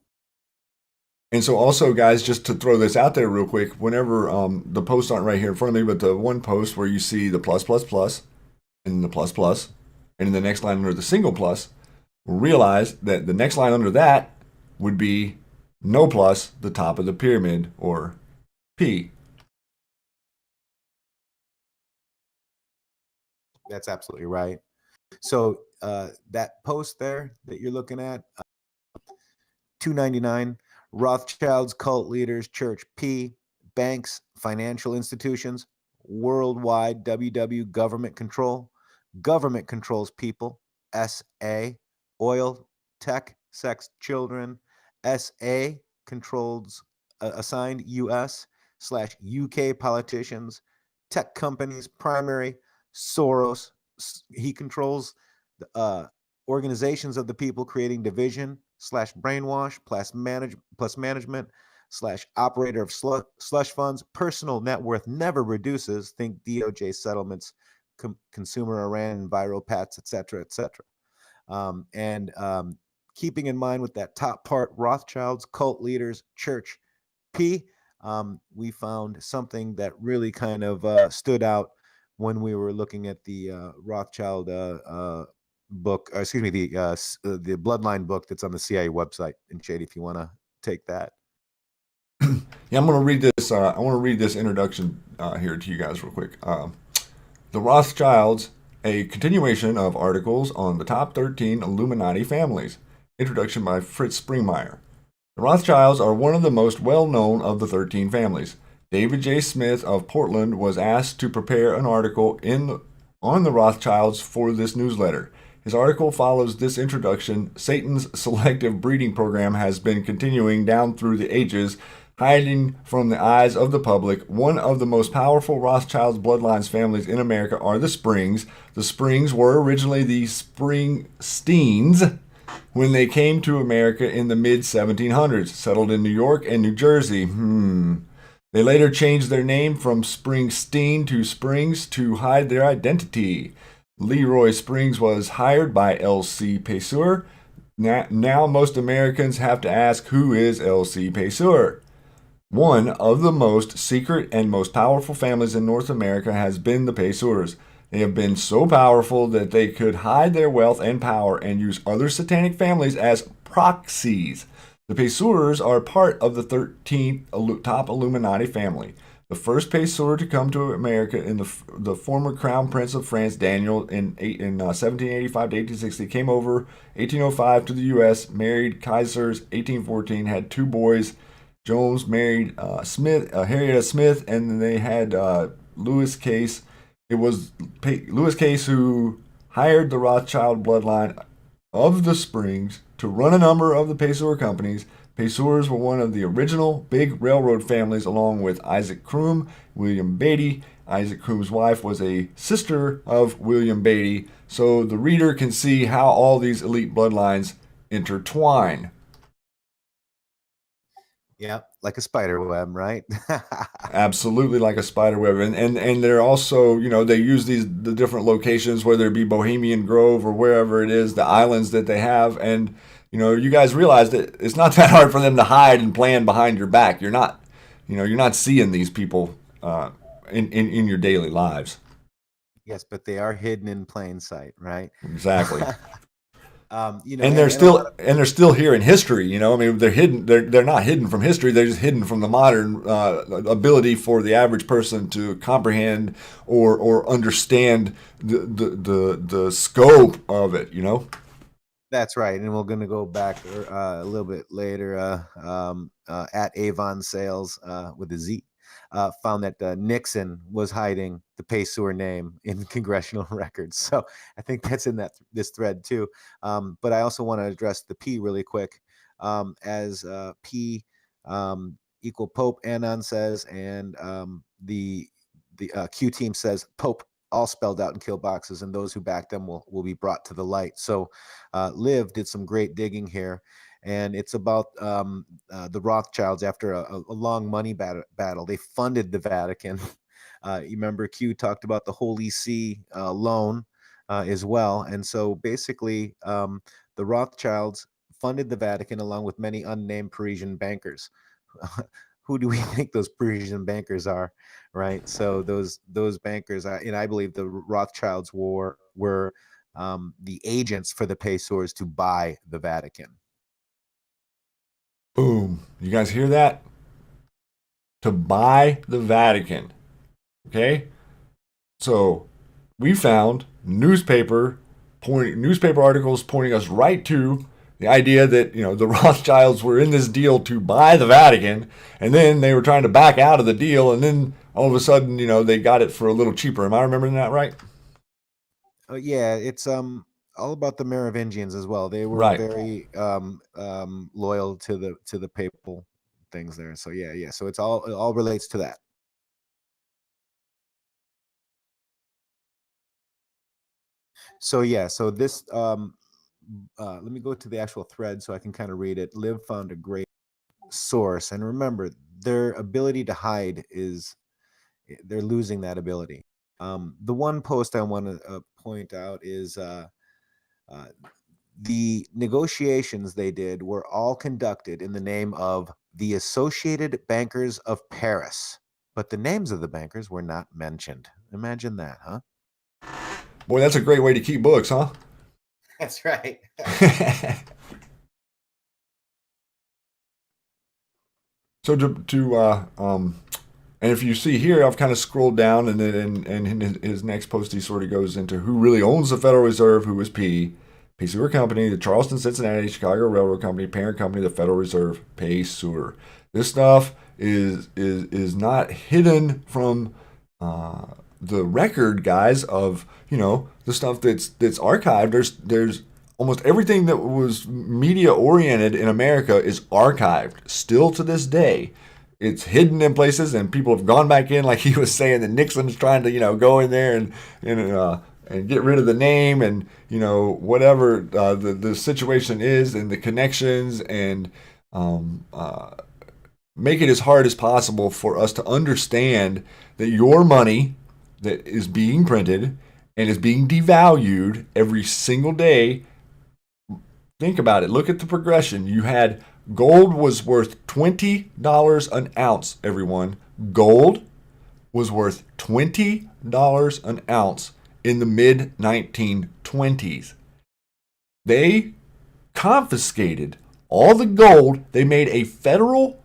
And so also, guys, just to throw this out there real quick, whenever the posts aren't right here in front of me, but the one post where you see the plus, plus, plus, and the plus, plus, and in the next line under the single plus, realize that the next line under that would be no plus, the top of the pyramid, or P. That's absolutely right. So that post there that you're looking at, 299, Rothschilds, cult leaders, church P, banks, financial institutions, worldwide WW, government controls people, SA, oil, tech, sex, children, SA controls assigned US/UK politicians, tech companies, primary, Soros, he controls the organizations of the people, creating division / brainwash plus management / operator of slush funds. Personal net worth never reduces. Think DOJ settlements, consumer Iran, viral pats, etc., etc. And keeping in mind with that top part, Rothschilds, cult leaders, church P, we found something that really kind of stood out when we were looking at the Rothschild book, excuse me, the Bloodline book that's on the CIA website. And Shady, if you want to take that. Yeah, I'm going to read this. I want to read this introduction here to you guys real quick. The Rothschilds, a continuation of articles on the top 13 Illuminati families. Introduction by Fritz Springmeier. The Rothschilds are one of the most well-known of the 13 families. David J. Smith of Portland was asked to prepare an article on the Rothschilds for this newsletter. His article follows this introduction. Satan's selective breeding program has been continuing down through the ages, hiding from the eyes of the public. One of the most powerful Rothschilds bloodlines families in America are the Springs. The Springs were originally the Springsteens when they came to America in the mid-1700s, settled in New York and New Jersey. They later changed their name from Springsteen to Springs to hide their identity. Leroy Springs was hired by L.C. Payseur. Now most Americans have to ask, who is L.C. Payseur? One of the most secret and most powerful families in North America has been the Payseurs. They have been so powerful that they could hide their wealth and power and use other satanic families as proxies. The Payseurs are part of the 13th top Illuminati family. The first Payseur to come to America in the former Crown Prince of France, Daniel, in 1785 to 1860, came over 1805 to the U.S., married Kaisers 1814, had two boys. Jones married Harrietta Smith, and then they had Louis Case. It was Louis Case who hired the Rothschild bloodline of the Springs to run a number of the Payseur companies. Payseurs were one of the original big railroad families, along with Isaac Croom, William Beatty. Isaac Croom's wife was a sister of William Beatty, so the reader can see how all these elite bloodlines intertwine. Yeah, like a spider web, right? Absolutely, like a spider web, and they're also, they use the different locations, whether it be Bohemian Grove or wherever it is, the islands that they have, and you guys realize that it's not that hard for them to hide and plan behind your back. You're not seeing these people in your daily lives. Yes, but they are hidden in plain sight, right? Exactly. You know, And they're still here in history. I mean, they're hidden. They're not hidden from history. They're just hidden from the modern ability for the average person to comprehend or understand the scope of it. That's right, and we're going to go back a little bit later. At Avon Sales with a Z, found that Nixon was hiding the Payseur name in congressional records. So I think that's in this thread too. But I also want to address the P really quick, as P equal Pope Anon says, and the Q team says Pope, all spelled out in kill boxes, and those who back them will be brought to the light. So Liv did some great digging here, and it's about the Rothschilds. After a long money battle, they funded the Vatican. You remember Q talked about the Holy See loan as well, and so basically the Rothschilds funded the Vatican along with many unnamed Parisian bankers. Who do we think those Parisian bankers are, right? So those bankers, and I believe the Rothschilds were the agents for the Payseurs to buy the Vatican. Boom! You guys hear that? To buy the Vatican. Okay, so we found newspaper articles pointing us right to the idea that the Rothschilds were in this deal to buy the Vatican, and then they were trying to back out of the deal, and then all of a sudden they got it for a little cheaper. Am I remembering that right? Yeah, it's all about the Merovingians as well. They were Right. very loyal to the papal things there. So yeah. So it all relates to that. So yeah, so this let me go to the actual thread so I can kind of read it. Liv found a great source, and remember, their ability to hide they're losing that ability. The one post I want to point out is the negotiations they did were all conducted in the name of the Associated Bankers of Paris, but the names of the bankers were not mentioned. Imagine that, huh? Boy, that's a great way to keep books, huh? That's right. So and if you see here, I've kind of scrolled down, and then in his next post, he sort of goes into who really owns the Federal Reserve, who is Payseur Company, the Charleston, Cincinnati, Chicago Railroad Company, parent company, the Federal Reserve, Payseur. This stuff is not hidden from the record, guys, of the stuff that's archived. There's almost everything that was media oriented in America is archived still to this day. It's hidden in places, and people have gone back in, like he was saying that Nixon's trying to go in there and get rid of the name, and whatever the situation is, and the connections, and make it as hard as possible for us to understand that your money that is being printed and is being devalued every single day. Think about it. Look at the progression. You had gold was worth $20 an ounce, everyone. Gold was worth $20 an ounce in the mid 1920s. They confiscated all the gold, they made a Federal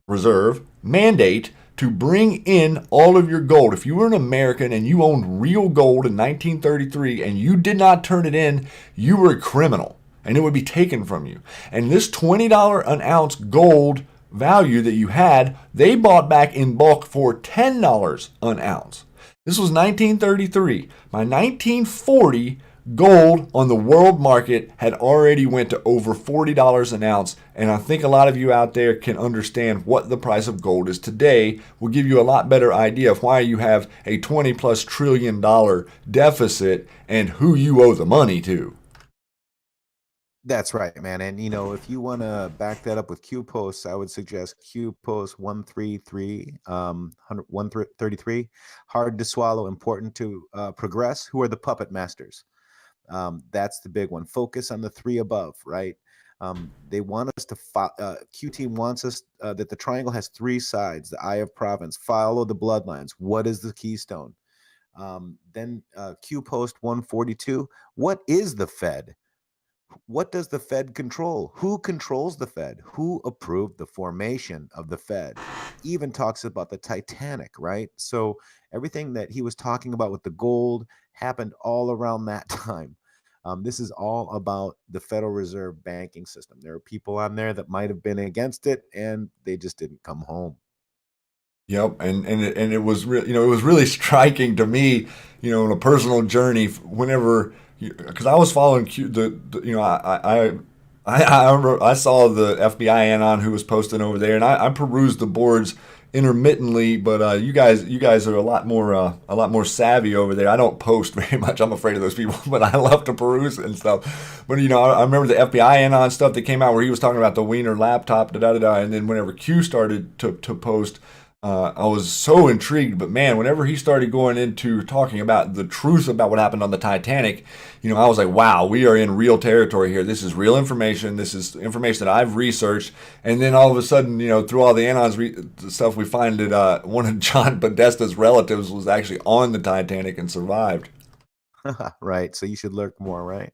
Reserve mandate to bring in all of your gold. If you were an American and you owned real gold in 1933 and you did not turn it in, you were a criminal and it would be taken from you. And this $20 an ounce gold value that you had, they bought back in bulk for $10 an ounce. This was 1933. By 1940, gold on the world market had already went to over $40 an ounce, and I think a lot of you out there can understand what the price of gold is today. Will give you a lot better idea of why you have a 20 plus trillion dollar deficit and who you owe the money to. That's right, man. And if you want to back that up with Q posts, I would suggest Q post 133, 133. Hard to swallow, important to progress. Who are the puppet masters? That's the big one. Focus on the three above, right? They want us to Q team wants us that the triangle has three sides. The eye of province. Follow the bloodlines. What is the keystone? Then Q post 142. What is the Fed? What does the Fed control? Who controls the Fed? Who approved the formation of the Fed? Even talks about the Titanic, right? So everything that he was talking about with the gold happened all around that time. This is all about the Federal Reserve banking system. There are people on there that might have been against it, and they just didn't come home. Yep, and it was it was really striking to me, on a personal journey. Whenever, because I was following I saw the FBI anon who was posting over there, and I perused the boards intermittently. But you guys are a lot more savvy over there. I don't post very much. I'm afraid of those people, but I love to peruse and stuff. But I remember the FBI anon stuff that came out where he was talking about the Wiener laptop, and then whenever Q started to post. I was so intrigued, but man, whenever he started going into talking about the truth about what happened on the Titanic, I was like, wow, we are in real territory here. This is real information. This is information that I've researched. And then all of a sudden, through all the Anons stuff, we find that one of John Podesta's relatives was actually on the Titanic and survived. Right. So you should lurk more, right?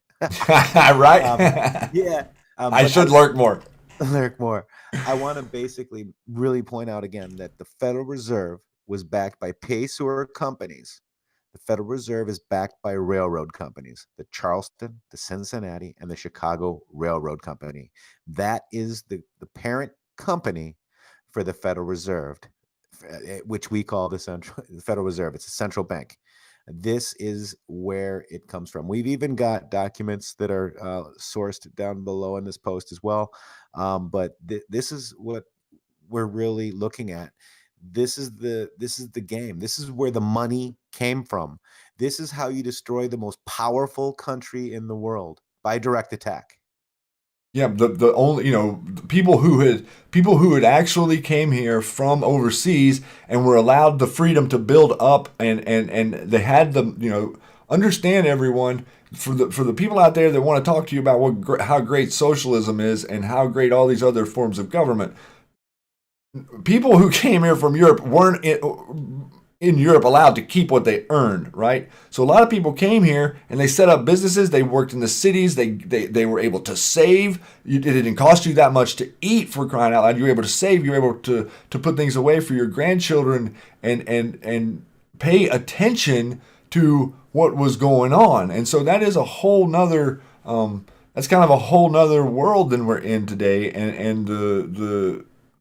Right? Yeah. I should lurk more. Lurk more. I want to basically really point out again that the Federal Reserve was backed by Payseur companies. The Federal Reserve is backed by railroad companies, the Charleston, the Cincinnati, and the Chicago Railroad Company. That is the parent company for the Federal Reserve, which we call the Federal Reserve. It's a central bank. This is where it comes from. We've even got documents that are sourced down below in this post as well. But this is what we're really looking at. This is the game. This is where the money came from. This is how you destroy the most powerful country in the world, by direct attack. Yeah, the only people who had actually came here from overseas and were allowed the freedom to build up, and they had the understand, everyone, for the people out there that want to talk to you about how great socialism is and how great all these other forms of government. People who came here from Europe weren't in Europe allowed to keep what they earned, right? So a lot of people came here and they set up businesses. They worked in the cities. They were able to save. It didn't cost you that much to eat, for crying out loud. You were able to save. You were able to put things away for your grandchildren and pay attention to what was going on. And so that is a whole nother. That's kind of a whole nother world than we're in today. And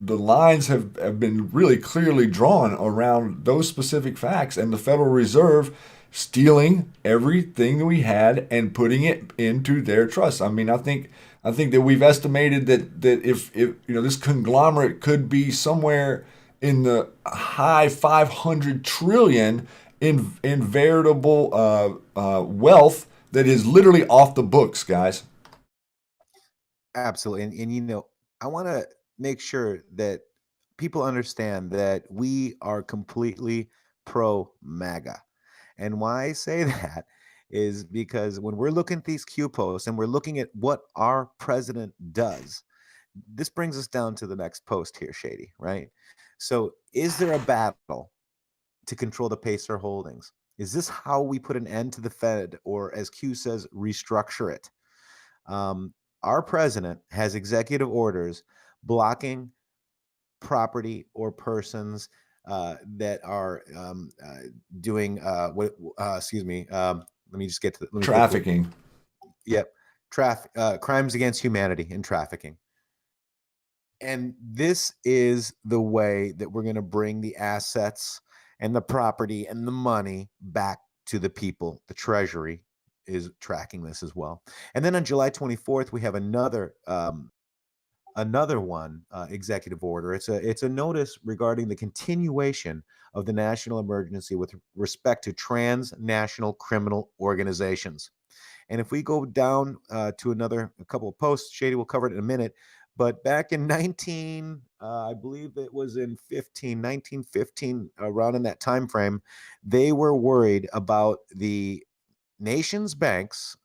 the lines have been really clearly drawn around those specific facts, and the Federal Reserve stealing everything that we had and putting it into their trust. I mean, I think that we've estimated that if this conglomerate could be somewhere in the high 500 trillion in veritable wealth that is literally off the books, guys. Absolutely. And I want to make sure that people understand that we are completely pro MAGA. And why I say that is because when we're looking at these Q posts and we're looking at what our president does, this brings us down to the next post here, Shady, right? So is there a battle to control the Pacer holdings? Is this how we put an end to the Fed, or as Q says, restructure it? our president has executive orders blocking property or persons that are doing what? Excuse me. Let me just get to. Let me put the. Trafficking. Yep. Traffic, crimes against humanity and trafficking. And this is the way that we're going to bring the assets and the property and the money back to the people. The Treasury is tracking this as well. And then on July 24th, we have another one executive order. It's a notice regarding the continuation of the national emergency with respect to transnational criminal organizations. And if we go down to a couple of posts, Shady will cover it in a minute. But back in I believe it was in 1915, around in that time frame, they were worried about the nation's banks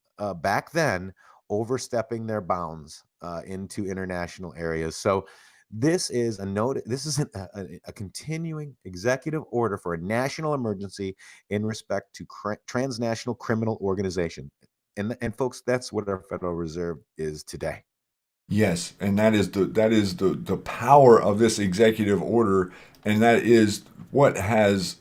back then overstepping their bounds into international areas. So this is a note. This is a continuing executive order for a national emergency in respect to transnational criminal organization. And folks, that's what our Federal Reserve is today. Yes, and that is the power of this executive order, and that is what has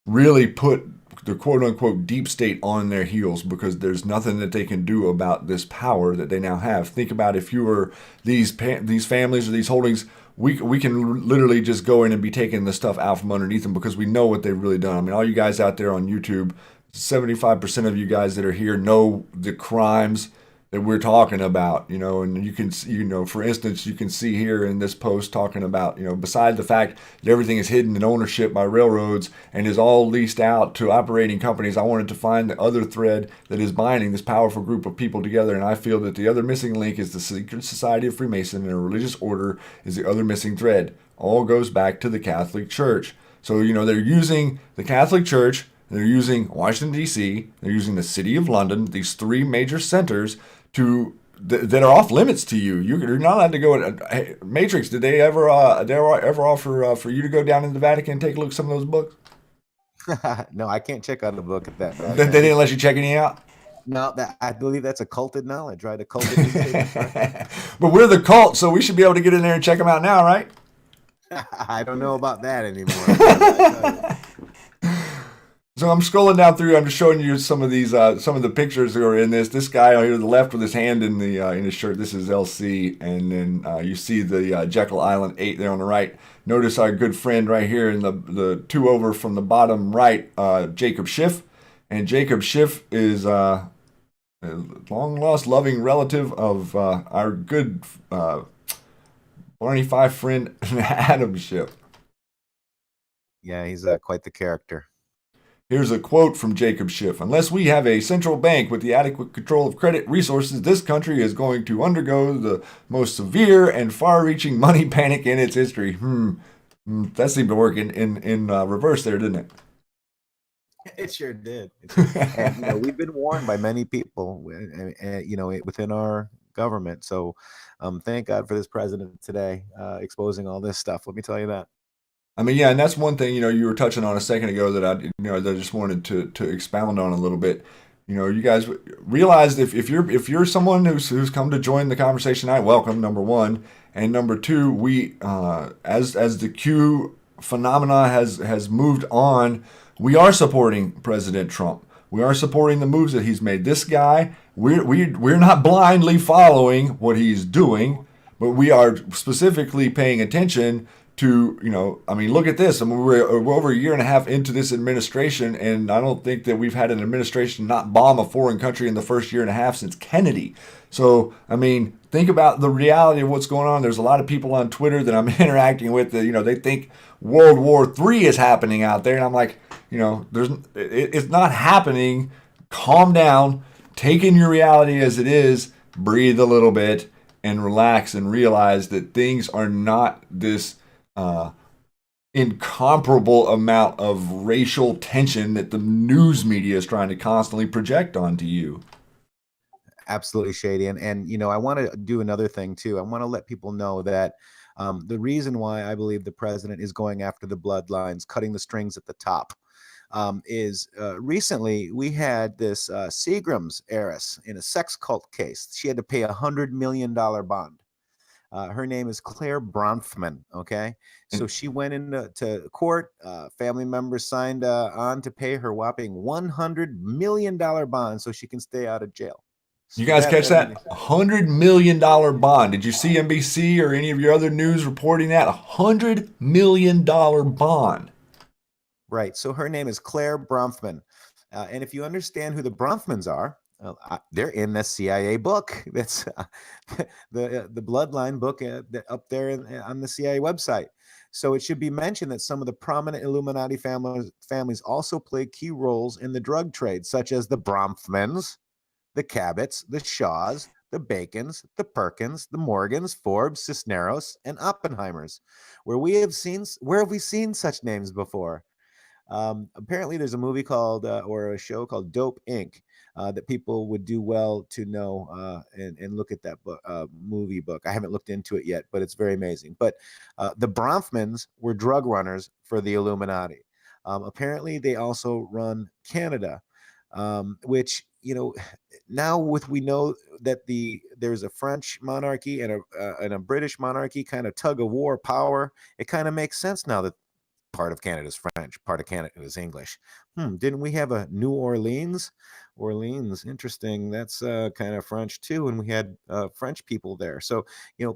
really put the quote unquote deep state on their heels, because there's nothing that they can do about this power that they now have. Think about if you were these families or these holdings. We can literally just go in and be taking the stuff out from underneath them because we know what they've really done. I mean, all you guys out there on YouTube, 75% of you guys that are here know the crimes that we're talking about, and you can, for instance, you can see here in this post talking about, besides the fact that everything is hidden in ownership by railroads and is all leased out to operating companies, I wanted to find the other thread that is binding this powerful group of people together. And I feel that the other missing link is the secret society of Freemason, and a religious order is the other missing thread. All goes back to the Catholic Church. So, they're using the Catholic Church, they're using Washington, D.C., they're using the City of London, these three major centers that are off limits to you. You're not allowed to go. Hey, Matrix, did they ever offer for you to go down in the Vatican and take a look at some of those books? No, I can't check out a book at that. They didn't let you check any out? No, I believe that's occulted knowledge, right? Occulted. But we're the cult, so we should be able to get in there and check them out now, right? I don't know about that anymore. So I'm scrolling down through. I'm just showing you some of these, some of the pictures that are in this. This guy here to the left with his hand in his shirt. This is LC, and then you see the Jekyll Island 8 there on the right. Notice our good friend right here in the two over from the bottom right, Jacob Schiff, and Jacob Schiff is a long lost loving relative of our good Barney Fife friend Adam Schiff. Yeah, he's quite the character. Here's a quote from Jacob Schiff. Unless we have a central bank with the adequate control of credit resources, this country is going to undergo the most severe and far-reaching money panic in its history. That seemed to work in reverse there, didn't it? It sure did. And, we've been warned by many people, within our government. So thank God for this president today exposing all this stuff. Let me tell you that. I mean, yeah, and that's one thing, you were touching on a second ago that I just wanted to expound on a little bit. You guys realize if you're someone who's come to join the conversation tonight, welcome, number one. And number two, we as the Q phenomena has moved on, we are supporting President Trump. We are supporting the moves that he's made. This guy, we're not blindly following what he's doing, but we are specifically paying attention to, look at this. We're over a year and a half into this administration, and I don't think that we've had an administration not bomb a foreign country in the first year and a half since Kennedy. So, think about the reality of what's going on. There's a lot of people on Twitter that I'm interacting with that, they think World War III is happening out there. And I'm like, it's not happening. Calm down. Take in your reality as it is. Breathe a little bit and relax and realize that things are not this incomparable amount of racial tension that the news media is trying to constantly project onto you. Absolutely, Shady. And I want to do another thing too. I want to let people know that the reason why I believe the president is going after the bloodlines, cutting the strings at the top, is recently we had this Seagram's heiress in a sex cult case. She had to pay $100 million bond. Her name is Claire Bronfman. Okay, so she went into court. Family members signed on to pay her whopping $100 million bond so she can stay out of jail. You So guys catch that'd be that? $100 million bond. Did you see NBC or any of your other news reporting that? $100 million bond. right. So her name is Claire Bronfman. And if you understand who the Bronfmans are, they're in the CIA book. That's the Bloodline book up there on the CIA website. So it should be mentioned that some of the prominent Illuminati families also played key roles in the drug trade, such as the Bronfmans, the Cabots, the Shaws, the Bacons, the Perkins, the Morgans, Forbes, Cisneros, and Oppenheimers. Where have we seen such names before? Apparently, there's a movie called or a show called Dope Inc. That people would do well to know and look at that movie book. I haven't looked into it yet, but it's very amazing. But the Bronfmans were drug runners for the Illuminati. Apparently, they also run Canada, which now we know that there's a French monarchy and a British monarchy, kind of tug of war power. It kind of makes sense now that part of Canada's French, part of Canada is English. Didn't we have a New Orleans? Orleans, interesting. That's kind of French too, and we had French people there. So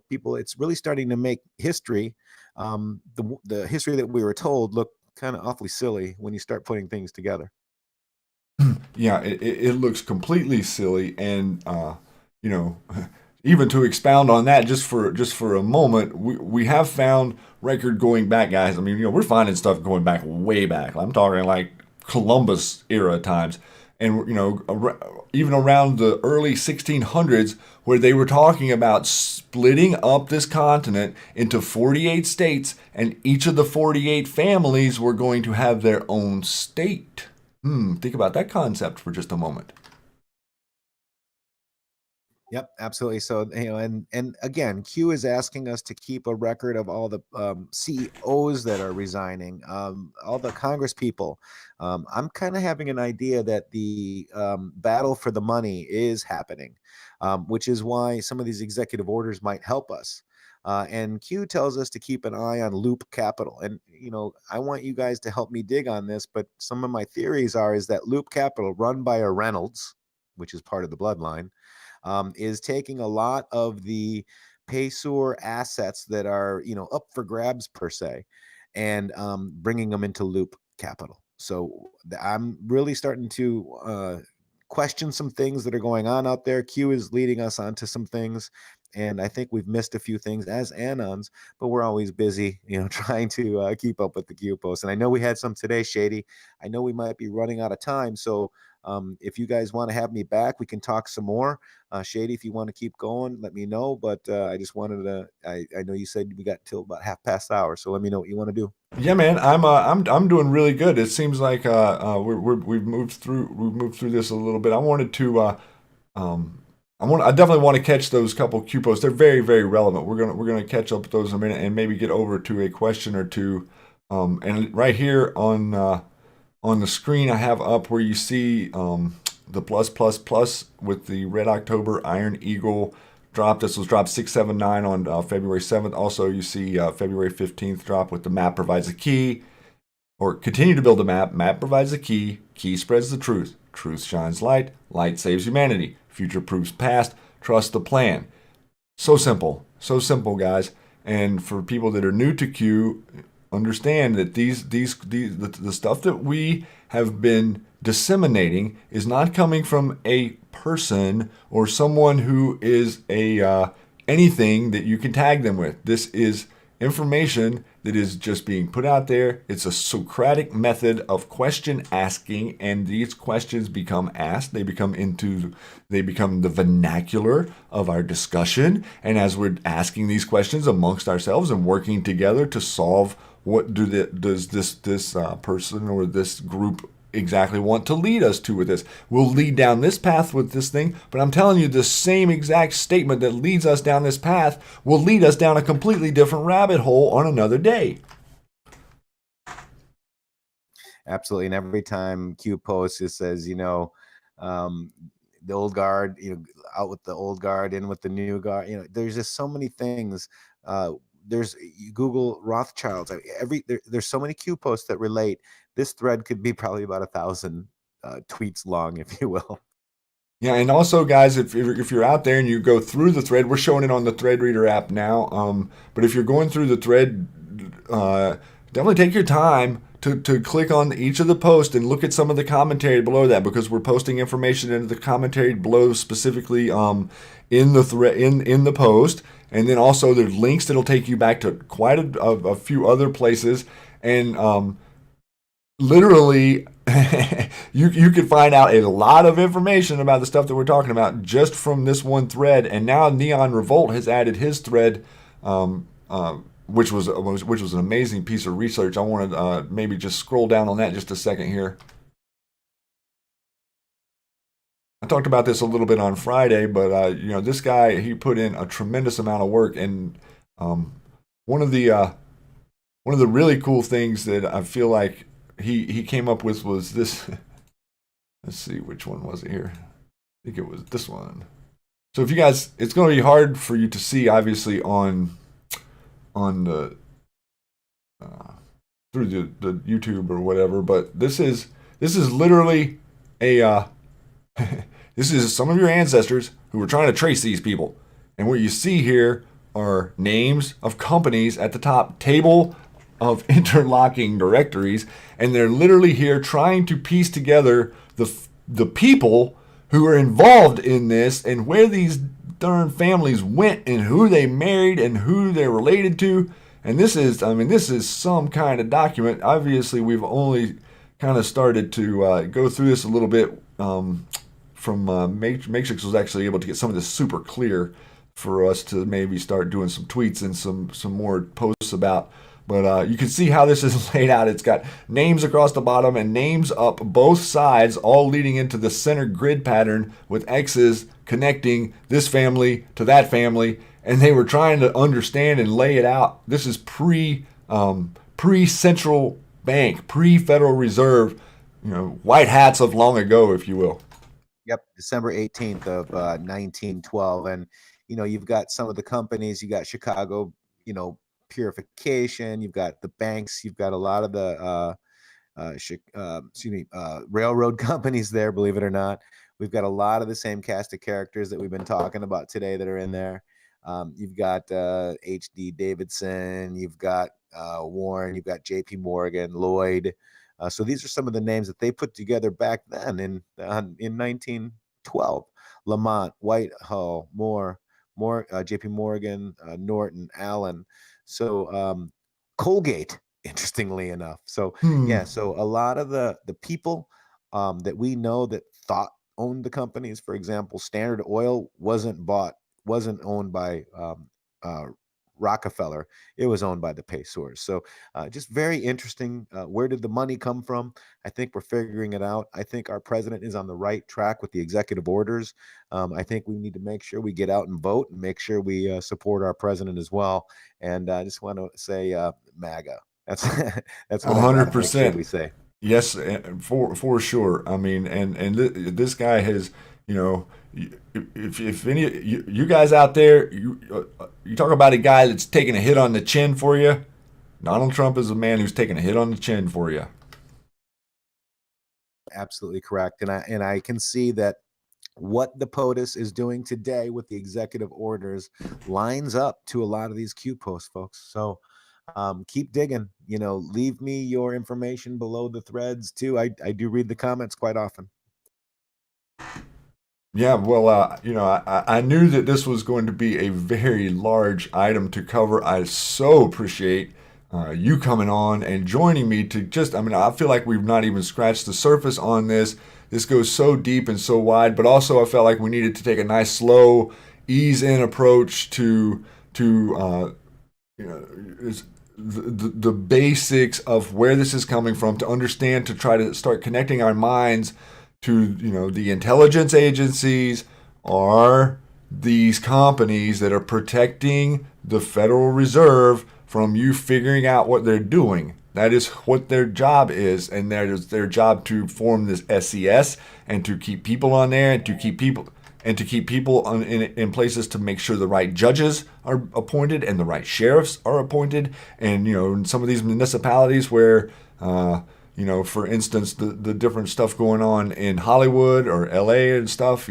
people, it's really starting to make history. The history that we were told look kind of awfully silly when you start putting things together. Yeah, it looks completely silly, and you know, even to expound on that just for a moment, we have found record going back, guys. I mean, we're finding stuff going back way back. I'm talking like Columbus era times, and even around the early 1600s, where they were talking about splitting up this continent into 48 states, and each of the 48 families were going to have their own state. Think about that concept for just a moment. Yep, absolutely. So, and again, Q is asking us to keep a record of all the CEOs that are resigning, all the Congress people. I'm kind of having an idea that the battle for the money is happening, which is why some of these executive orders might help us. And Q tells us to keep an eye on Loop Capital. And, I want you guys to help me dig on this, but some of my theories is that Loop Capital, run by a Reynolds, which is part of the bloodline, is taking a lot of the Payseur assets that are, up for grabs per se, and bringing them into Loop Capital. So I'm really starting to question some things that are going on out there. Q is leading us onto some things, and I think we've missed a few things as Anons, but we're always busy, trying to keep up with the Q posts. And I know we had some today, Shady. I know we might be running out of time, so if you guys want to have me back, we can talk some more. Shady, if you want to keep going, let me know. But I just wanted to. I know you said we got till about 1/2 hour, so let me know what you want to do. Yeah, man, I'm doing really good. It seems like we've moved through this a little bit. I definitely want to catch those couple Q posts. They're very, very relevant. We're gonna catch up with those in a minute and maybe get over to a question or two. And right here on the screen, I have up where you see the plus with the Red October Iron Eagle drop. This was dropped 679 on February 7th. Also, you see February 15th drop with the map provides a key, or continue to build a map. Map provides a key. Key spreads the truth. Truth shines light. Light saves humanity. Future proofs past. Trust the plan. So simple, guys. And for people that are new to Q, understand that the stuff that we have been disseminating is not coming from a person or someone who is a anything that you can tag them with. This is information that is just being put out there. It's a Socratic method of question asking, and these questions become asked. They become the vernacular of our discussion. And as we're asking these questions amongst ourselves and working together to solve what does this person or this group exactly want to lead us to with this. We'll lead down this path with this thing, but I'm telling you, the same exact statement that leads us down this path will lead us down a completely different rabbit hole on another day. Absolutely. And every time Q posts, it says, um, the old guard, out with the old guard, in with the new guard. There's just so many things. Uh, you Google Rothschilds. There's so many Q posts that relate. This thread could be probably about 1,000 tweets long, if you will. Yeah, and also, guys, if you're out there and you go through the thread, we're showing it on the Thread Reader app now. But if you're going through the thread, definitely take your time to click on each of the posts and look at some of the commentary below that, because we're posting information into the commentary below, specifically in the thread in the post, and then also there's links that'll take you back to quite a few other places, and literally you can find out a lot of information about the stuff that we're talking about just from this one thread. And now Neon Revolt has added his thread, which was an amazing piece of research. I want to maybe just scroll down on that just a second here. I talked about this a little bit on Friday, but this guy, he put in a tremendous amount of work, and one of the really cool things that I feel like he came up with was this. Let's see, which one was it here? I think it was this one. So if you guys, it's going to be hard for you to see, obviously, on the through the YouTube or whatever, but this is literally a this is some of your ancestors who were trying to trace these people, and what you see here are names of companies at the top, table of interlocking directories, and they're literally here trying to piece together the people who are involved in this, and where these darn families went, and who they married, and who they're related to. And this is some kind of document. Obviously, we've only kind of started to go through this a little bit. Matrix was actually able to get some of this super clear for us to maybe start doing some tweets and some more posts about. But you can see how this is laid out. It's got names across the bottom and names up both sides, all leading into the center grid pattern with X's connecting this family to that family. And they were trying to understand and lay it out. This is pre-central bank, pre-Federal Reserve, white hats of long ago, if you will. Yep, December 18th of 1912. And, you've got some of the companies. You got Chicago, Purification. You've got the banks. You've got a lot of the railroad companies there, believe it or not. We've got a lot of the same cast of characters that we've been talking about today that are in there. You've got H.D. Davidson. You've got Warren. You've got J.P. Morgan, Lloyd. So these are some of the names that they put together back then in 1912. Lamont, Whitehall, Moore, J.P. Morgan, Norton, Allen. So Colgate, interestingly enough. So yeah, so a lot of the people that we know that thought owned the companies, for example, Standard Oil wasn't owned by Rockefeller. It was owned by the Payseurs. So just very interesting. Where did the money come from? I think we're figuring it out. I think our president is on the right track with the executive orders. I think we need to make sure we get out and vote and make sure we support our president as well. And I just want to say MAGA. That's what 100% we say. Yes, for sure. I mean, and this guy has, if any you guys out there, you talk about a guy that's taking a hit on the chin for you. Donald Trump is a man who's taking a hit on the chin for you. Absolutely correct, and I can see that what the POTUS is doing today with the executive orders lines up to a lot of these Q posts, folks. So keep digging. Leave me your information below the threads too. I do read the comments quite often. Yeah, well, I knew that this was going to be a very large item to cover. I so appreciate you coming on and joining me to I feel like we've not even scratched the surface on this. This goes so deep and so wide, but also I felt like we needed to take a nice, slow, ease-in approach to the basics of where this is coming from, to understand, to try to start connecting our minds to the intelligence agencies are these companies that are protecting the Federal Reserve from you figuring out what they're doing. That is what their job is, and that is their job to form this SCS and to keep people on there and to keep people in places to make sure the right judges are appointed and the right sheriffs are appointed. And in some of these municipalities where for instance, the different stuff going on in Hollywood or LA and stuff,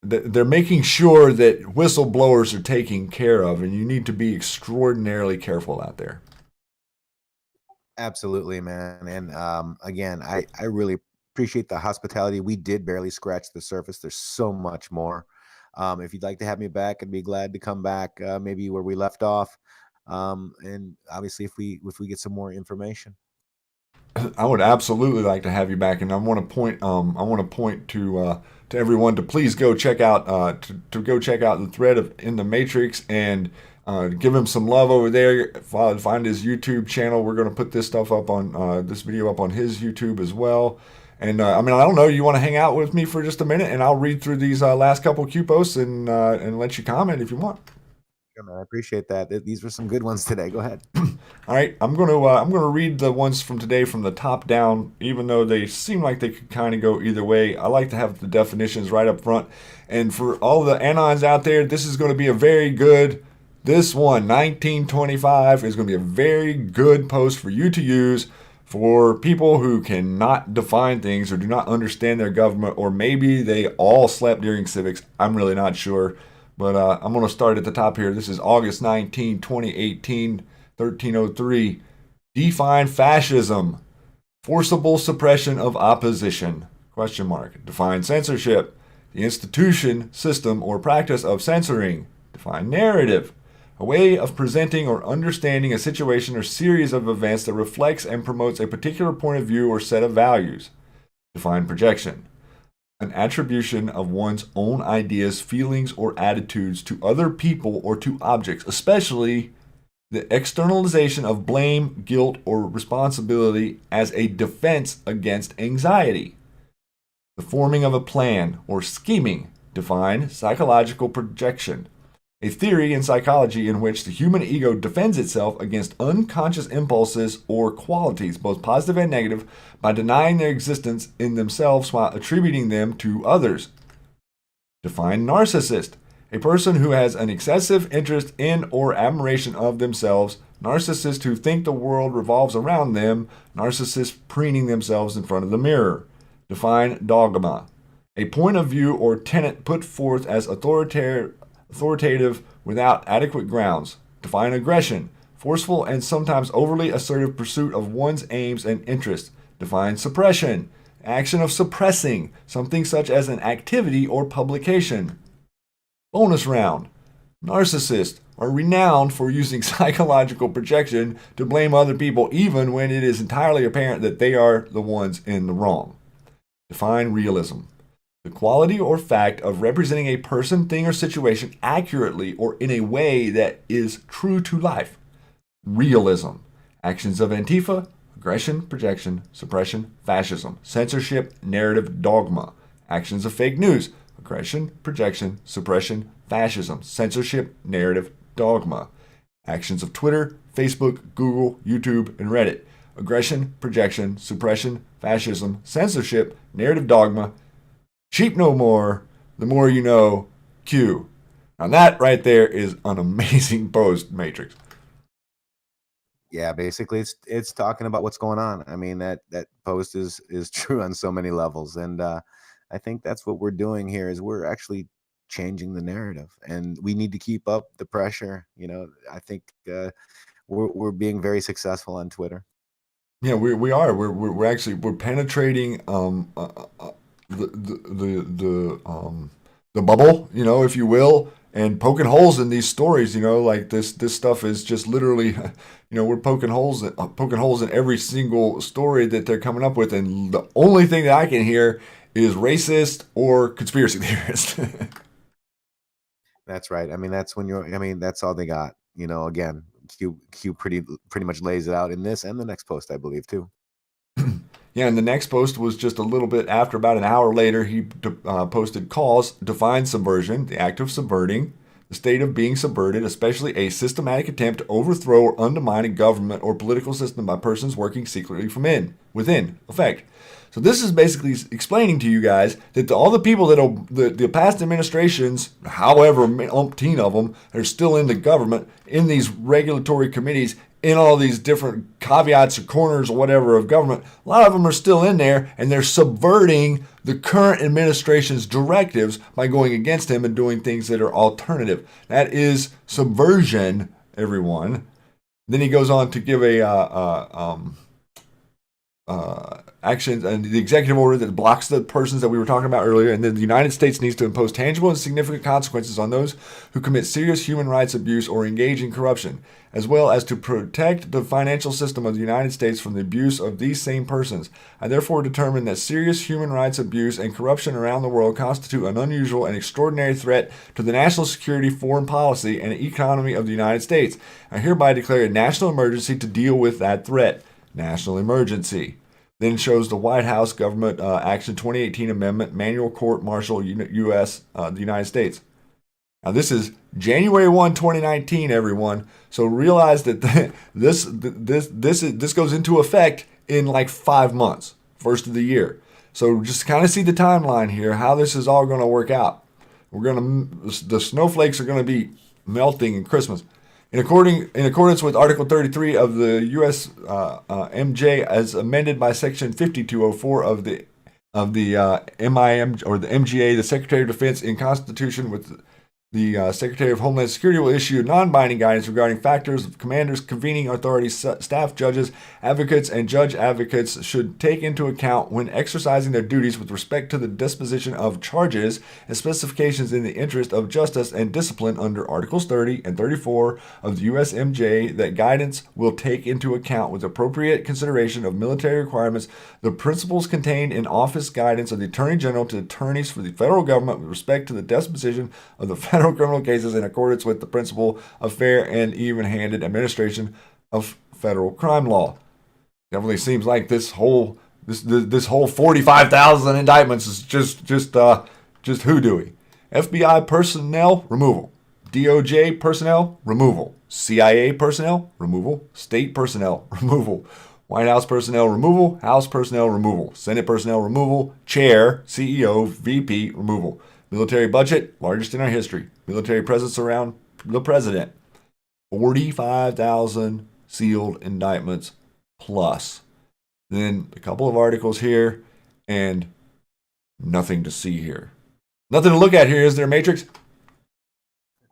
they're making sure that whistleblowers are taken care of, and you need to be extraordinarily careful out there. Absolutely, man. And again, I really appreciate the hospitality. We did barely scratch the surface. There's so much more. If you'd like to have me back, I'd be glad to come back, maybe where we left off. And obviously, if we get some more information. I would absolutely like to have you back, and I want to point to everyone to please go check out to go check out the thread of In the Matrix and give him some love over there. Find his YouTube channel. We're going to put this stuff up on this video up on his YouTube as well. And I don't know. You want to hang out with me for just a minute, and I'll read through these last couple Q posts and let you comment if you want. Sure, man. I appreciate that. These were some good ones today. Go ahead. All right, I'm gonna read the ones from today from the top down, even though they seem like they could kind of go either way. I like to have the definitions right up front. And for all the anons out there, this is going to be a very good. This one, 1925, is going to be a very good post for you to use for people who cannot define things or do not understand their government, or maybe they all slept during civics. I'm really not sure. But I'm going to start at the top here. This is August 19, 2018, 1303. Define fascism. Forcible suppression of opposition. Question mark. Define censorship. The institution, system, or practice of censoring. Define narrative. A way of presenting or understanding a situation or series of events that reflects and promotes a particular point of view or set of values. Define projection. An attribution of one's own ideas, feelings, or attitudes to other people or to objects, especially the externalization of blame, guilt, or responsibility as a defense against anxiety. The forming of a plan or scheming. Define psychological projection. A theory in psychology in which the human ego defends itself against unconscious impulses or qualities, both positive and negative, by denying their existence in themselves while attributing them to others. Define narcissist. A person who has an excessive interest in or admiration of themselves. Narcissists who think the world revolves around them. Narcissists preening themselves in front of the mirror. Define dogma. A point of view or tenet put forth as authoritative without adequate grounds. Define aggression. Forceful and sometimes overly assertive pursuit of one's aims and interests. Define suppression. Action of suppressing something such as an activity or publication. Bonus round. Narcissists are renowned for using psychological projection to blame other people even when it is entirely apparent that they are the ones in the wrong. Define realism. The quality or fact of representing a person, thing, or situation accurately or in a way that is true to life. Realism. Actions of Antifa, aggression, projection, suppression, fascism, censorship, narrative, dogma. Actions of fake news, aggression, projection, suppression, fascism, censorship, narrative, dogma. Actions of Twitter, Facebook, Google, YouTube, and Reddit. Aggression, projection, suppression, fascism, censorship, narrative, dogma. Sheep no more, the more you know, Q. Now that right there is an amazing post, Matrix. Yeah, basically it's talking about what's going on. I mean, that post is true on so many levels. And I think that's what we're doing here is we're actually changing the narrative, and we need to keep up the pressure. I think we're being very successful on Twitter. Yeah, we are. We're actually penetrating the bubble, if you will, and poking holes in these stories. Like this stuff is just literally, we're poking holes in every single story that they're coming up with, and the only thing that I can hear is racist or conspiracy theorist. That's right. I mean, that's all they got. Again, Q pretty much lays it out in this and the next post, I believe, too. Yeah, and the next post was just a little bit after, about an hour later, he posted calls, define subversion, the act of subverting, the state of being subverted, especially a systematic attempt to overthrow or undermine a government or political system by persons working secretly from within effect. So this is basically explaining to you guys that all the people that the past administrations, however umpteen of them, are still in the government, in these regulatory committees, in all these different caveats or corners or whatever of government, a lot of them are still in there, and they're subverting the current administration's directives by going against him and doing things that are alternative. That is subversion, everyone. Then he goes on to give actions and the executive order that blocks the persons that we were talking about earlier, and then the United States needs to impose tangible and significant consequences on those who commit serious human rights abuse or engage in corruption, as well as to protect the financial system of the United States from the abuse of these same persons. I therefore determine that serious human rights abuse and corruption around the world constitute an unusual and extraordinary threat to the national security, foreign policy, and economy of the United States. I hereby declare a national emergency to deal with that threat. National emergency. Then shows the White House Government Action 2018 Amendment, Manual Court Martial U.S., the United States. Now this is January 1, 2019, everyone. So realize that this goes into effect in like 5 months, first of the year. So just kind of see the timeline here, how this is all going to work out. The snowflakes are going to be melting in Christmas. In accordance with Article 33 of the U.S. MJ, as amended by Section 5204 of the MIM or the MGA, the Secretary of Defense in Constitution with the Secretary of Homeland Security will issue non-binding guidance regarding factors of commanders, convening authorities, staff judges, advocates, and judge advocates should take into account when exercising their duties with respect to the disposition of charges and specifications in the interest of justice and discipline under Articles 30 and 34 of the USMJ. That guidance will take into account with appropriate consideration of military requirements the principles contained in office guidance of the Attorney General to attorneys for the federal government with respect to the disposition of the federal criminal cases in accordance with the principle of fair and even-handed administration of federal crime law. Definitely seems like this whole 45,000 indictments is just hoodooey. FBI personnel removal, DOJ personnel removal, CIA personnel removal, state personnel removal, White House personnel removal, House personnel removal, Senate personnel removal, Chair, CEO, VP removal. Military budget, largest in our history. Military presence around the president. 45,000 sealed indictments plus. Then a couple of articles here and nothing to see here. Nothing to look at here, is there, Matrix?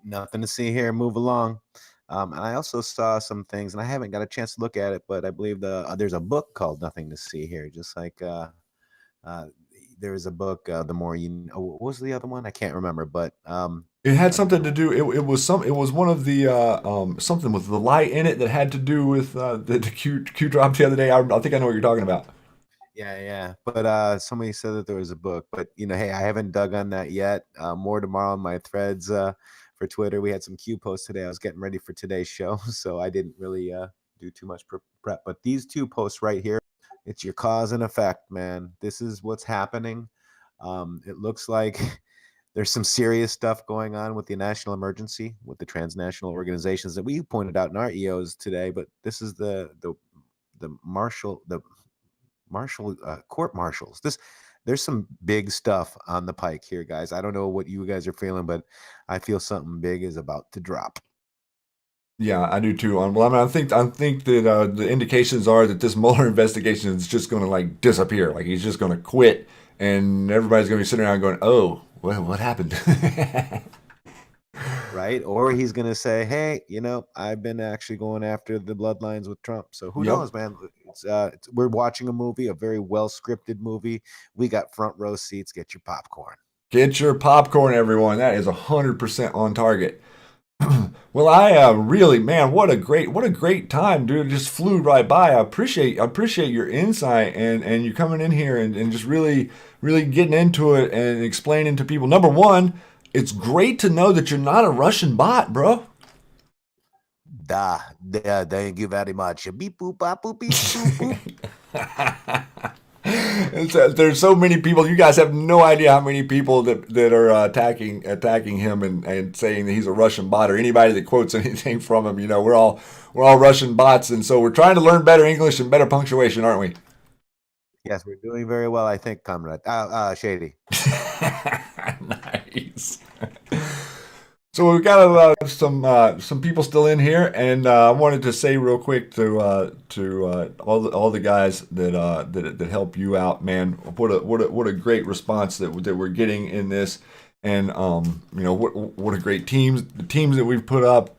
Nothing to see here. Move along. And I also saw some things, and I haven't got a chance to look at it, but I believe there's a book called Nothing to See Here, just like there was a book, The More You Know. What was the other one? I can't remember, but it had something to do. It was one of the something with the light in it that had to do with the Q dropped the other day. I think I know what you're talking about. Yeah. But somebody said that there was a book, but hey, I haven't dug on that yet. More tomorrow on my threads for Twitter. We had some Q posts today. I was getting ready for today's show, so I didn't really do too much prep. But these two posts right here, it's your cause and effect, man. This is what's happening. It looks like there's some serious stuff going on with the national emergency, with the transnational organizations that we pointed out in our EOs today. But this is the court marshals. There's some big stuff on the pike here, guys. I don't know what you guys are feeling, but I feel something big is about to drop. Yeah, I do too. Well, I mean, I think that the indications are that this Mueller investigation is just going to like disappear. Like he's just going to quit, and everybody's going to be sitting around going, "Oh, what happened?" Right? Or he's going to say, "Hey, I've been actually going after the bloodlines with Trump." So who knows, man? We're watching a movie, a very well scripted movie. We got front row seats. Get your popcorn. Get your popcorn, everyone. That is 100% on target. Well, I really, man, what a great time, dude. It just flew right by. I appreciate your insight and you coming in here and just really getting into it and explaining to people. Number one, it's great to know that you're not a Russian bot, bro. Thank you very much. Beep boop bop boop beep boop boop. There's so many people. You guys have no idea how many people that are attacking him and saying that he's a Russian bot, or anybody that quotes anything from him. You know, we're all Russian bots, and so we're trying to learn better English and better punctuation, aren't we? Yes, we're doing very well, I think, comrade. Shady. Nice. So we've got some people still in here, and I wanted to say real quick to all the guys that help you out, man. What a great response that we're getting in this, and you know what a great teams. The teams that we've put up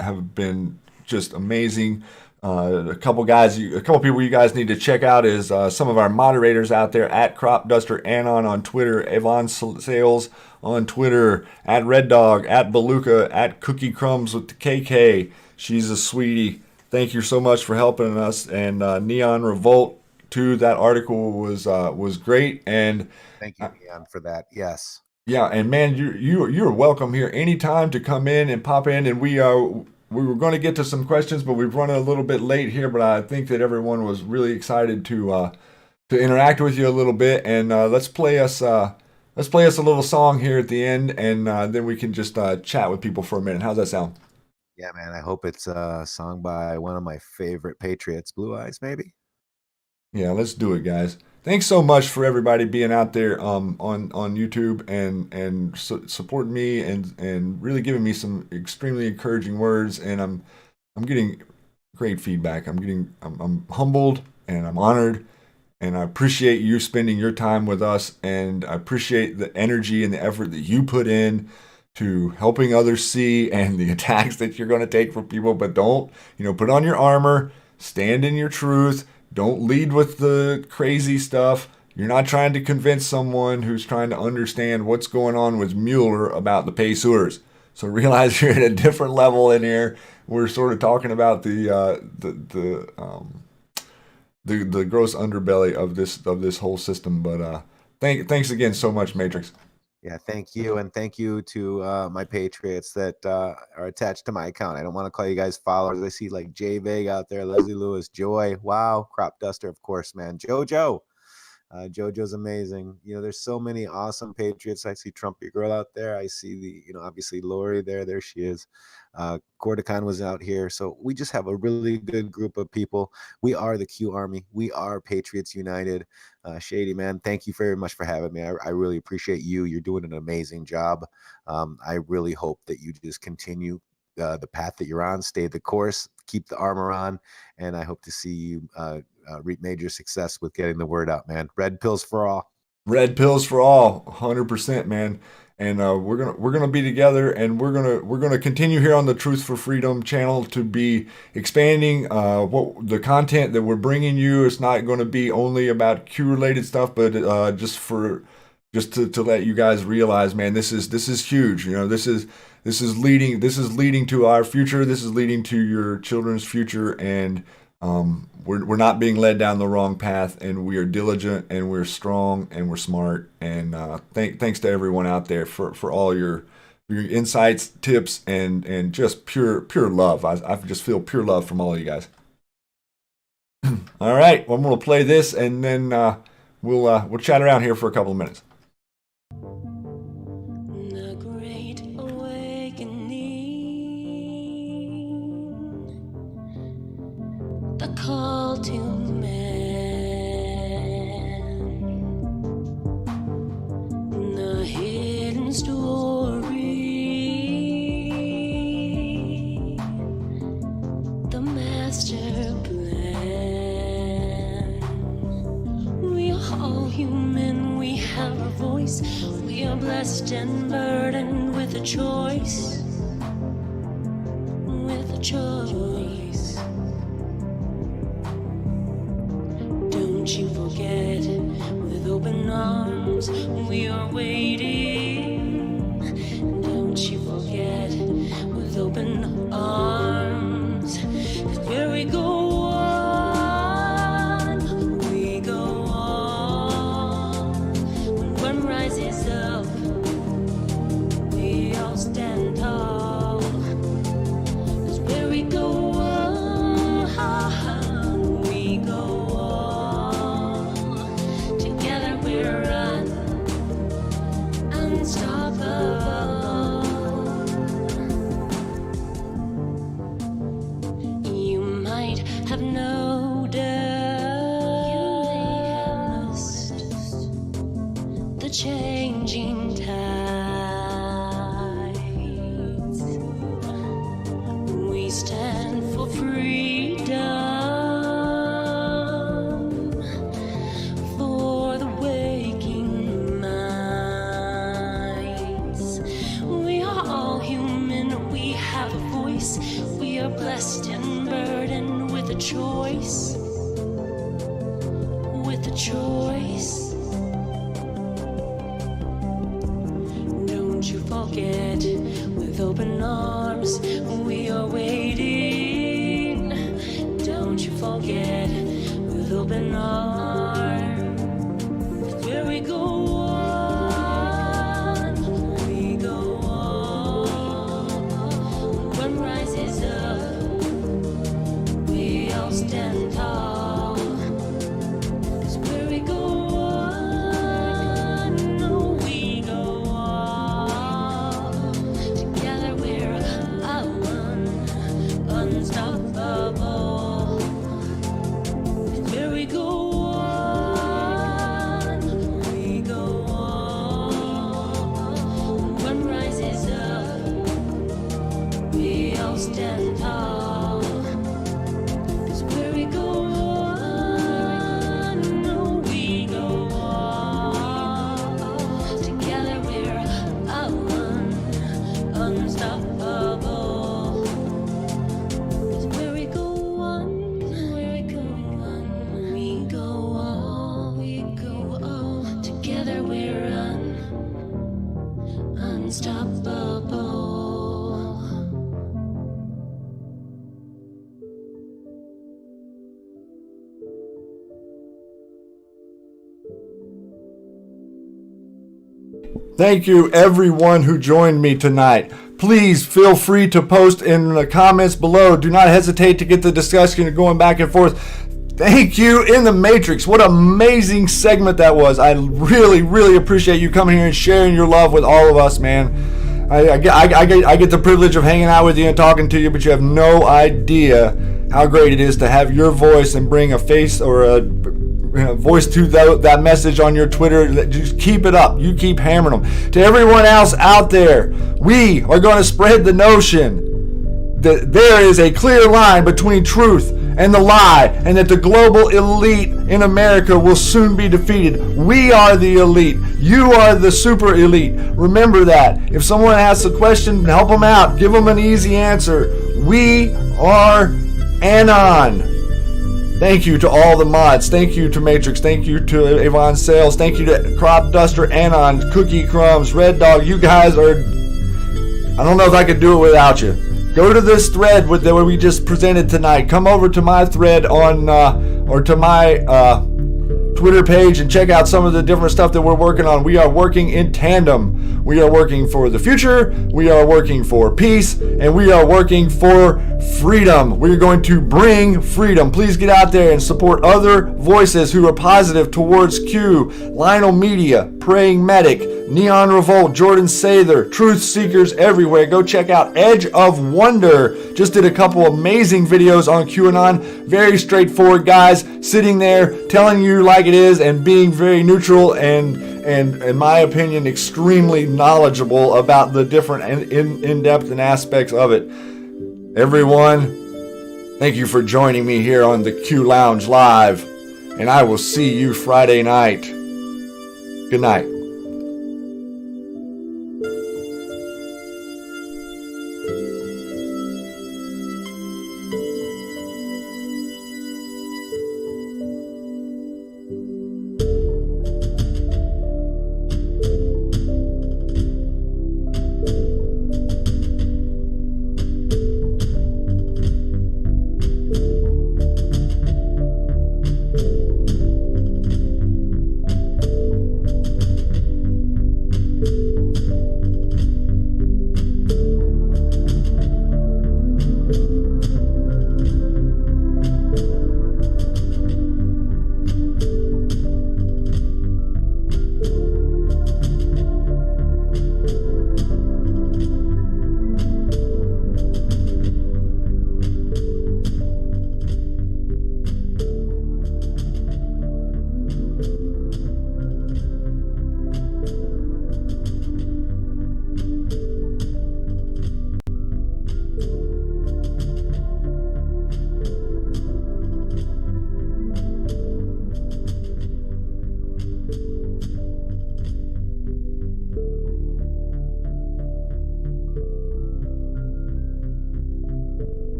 have been just amazing. A couple people you guys need to check out is some of our moderators out there at Crop Duster Anon on Twitter, Avon Sales on Twitter, at Red Dog, at Beluga, at Cookie Crumbs with the KK. She's a sweetie. Thank you so much for helping us. And Neon Revolt too. That article was great. And thank you, Neon, for that. Yes. Yeah, and man, you're welcome here anytime to come in and pop in. And we were going to get to some questions, but we've run a little bit late here. But I think that everyone was really excited to interact with you a little bit. And let's play us a little song here at the end, and then we can just chat with people for a minute. How's that sound? Yeah, man. I hope it's a song by one of my favorite Patriots, Blue Eyes, maybe. Yeah, let's do it, guys. Thanks so much for everybody being out there on YouTube and supporting me and really giving me some extremely encouraging words. And I'm getting great feedback. I'm humbled and I'm honored, and I appreciate you spending your time with us. And I appreciate the energy and the effort that you put in to helping others see, and the attacks that you're going to take from people. But don't, put on your armor, stand in your truth. Don't lead with the crazy stuff. You're not trying to convince someone who's trying to understand what's going on with Mueller about the Payseurs. So realize you're at a different level in here. We're sort of talking about the gross underbelly of this whole system. But thanks again so much, Matrix. Yeah, thank you, and thank you to my Patriots that are attached to my account. I don't want to call you guys followers. I see like Jay Vega out there, Leslie Lewis, Joy, wow, Crop Duster, of course, man, JoJo. JoJo's amazing. There's so many awesome Patriots. I see Trumpy Girl out there. I see obviously Lori there she is. Corticon was out here. So we just have a really good group of people. We are the Q Army. We are Patriots United. Shady, man, thank you very much for having me. I really appreciate you. You're doing an amazing job. I really hope that you just continue the path that you're on, stay the course, keep the armor on, and I hope to see you reap major success with getting the word out, man. Red pills for all. Red pills for all, 100%, man. And we're gonna be together, and we're gonna continue here on the Truth for Freedom channel to be expanding what the content that we're bringing you. It's not going to be only about Q-related stuff, but just to let you guys realize, man, this is huge. This is leading to our future. This is leading to your children's future, and we're not being led down the wrong path, and we are diligent, and we're strong, and we're smart. And thanks to everyone out there for all your insights, tips, and just pure love. I just feel pure love from all of you guys. All right, well, I'm gonna play this, and then we'll chat around here for a couple of minutes. The Great Awakening, the call to man, the hidden story, the master plan. We are all human, we have a voice, we are blessed and burdened with a choice, Don't you forget, with open arms, we are waiting. Don't you forget, with open arms, 'cause where we go on, we go on. When one rises up, we all stand tall. 'Cause where we go on, we go on. choice. Don't you forget, with open arms, we are waiting. Don't you forget, with open arms, where we go on, we go on. One rises up, we all stand tall. 'Cause where we go on, no, we go on. Together we're unstoppable. Where we go on, we go on. One rises up, we all stand tall. 'Cause where we go on, no, we go on. Together we're unstoppable. 'Cause where we go on, we go on. Together we're unstoppable. Thank you, everyone who joined me tonight. Please feel free to post in the comments below. Do not hesitate to get the discussion going back and forth. Thank you, In the Matrix. What an amazing segment that was. I really, really appreciate you coming here and sharing your love with all of us, man. I get the privilege of hanging out with you and talking to you, but you have no idea how great it is to have your voice and bring a face or a voice to that message on your Twitter. Just keep it up. You keep hammering them. To everyone else out there, we are going to spread the notion that there is a clear line between truth and the lie, and that the global elite in America will soon be defeated. We are the elite. You are the super elite. Remember that. If someone asks a question, help them out. Give them an easy answer. We are Anon. Thank you to all the mods. Thank you to Matrix. Thank you to Avon Sales. Thank you to Crop Duster, Anon, Cookie Crumbs, Red Dog. You guys are... I don't know if I could do it without you. Go to this thread with what we just presented tonight. Come over to my thread on, or to my Twitter page and check out some of the different stuff that we're working on. We are working in tandem. We are working for the future. We are working for peace, and we are working for freedom. We're going to bring freedom. Please get out there and support other voices who are positive towards Q, Lionel Media, Praying Medic, Neon Revolt, Jordan Sather, Truth Seekers everywhere. Go check out Edge of Wonder. Just did a couple amazing videos on QAnon. Very straightforward guys sitting there telling you like it is and being very neutral and in my opinion, extremely knowledgeable about the different in-depth and aspects of it. Everyone, thank you for joining me here on the Q Lounge Live, and I will see you Friday night. Good night.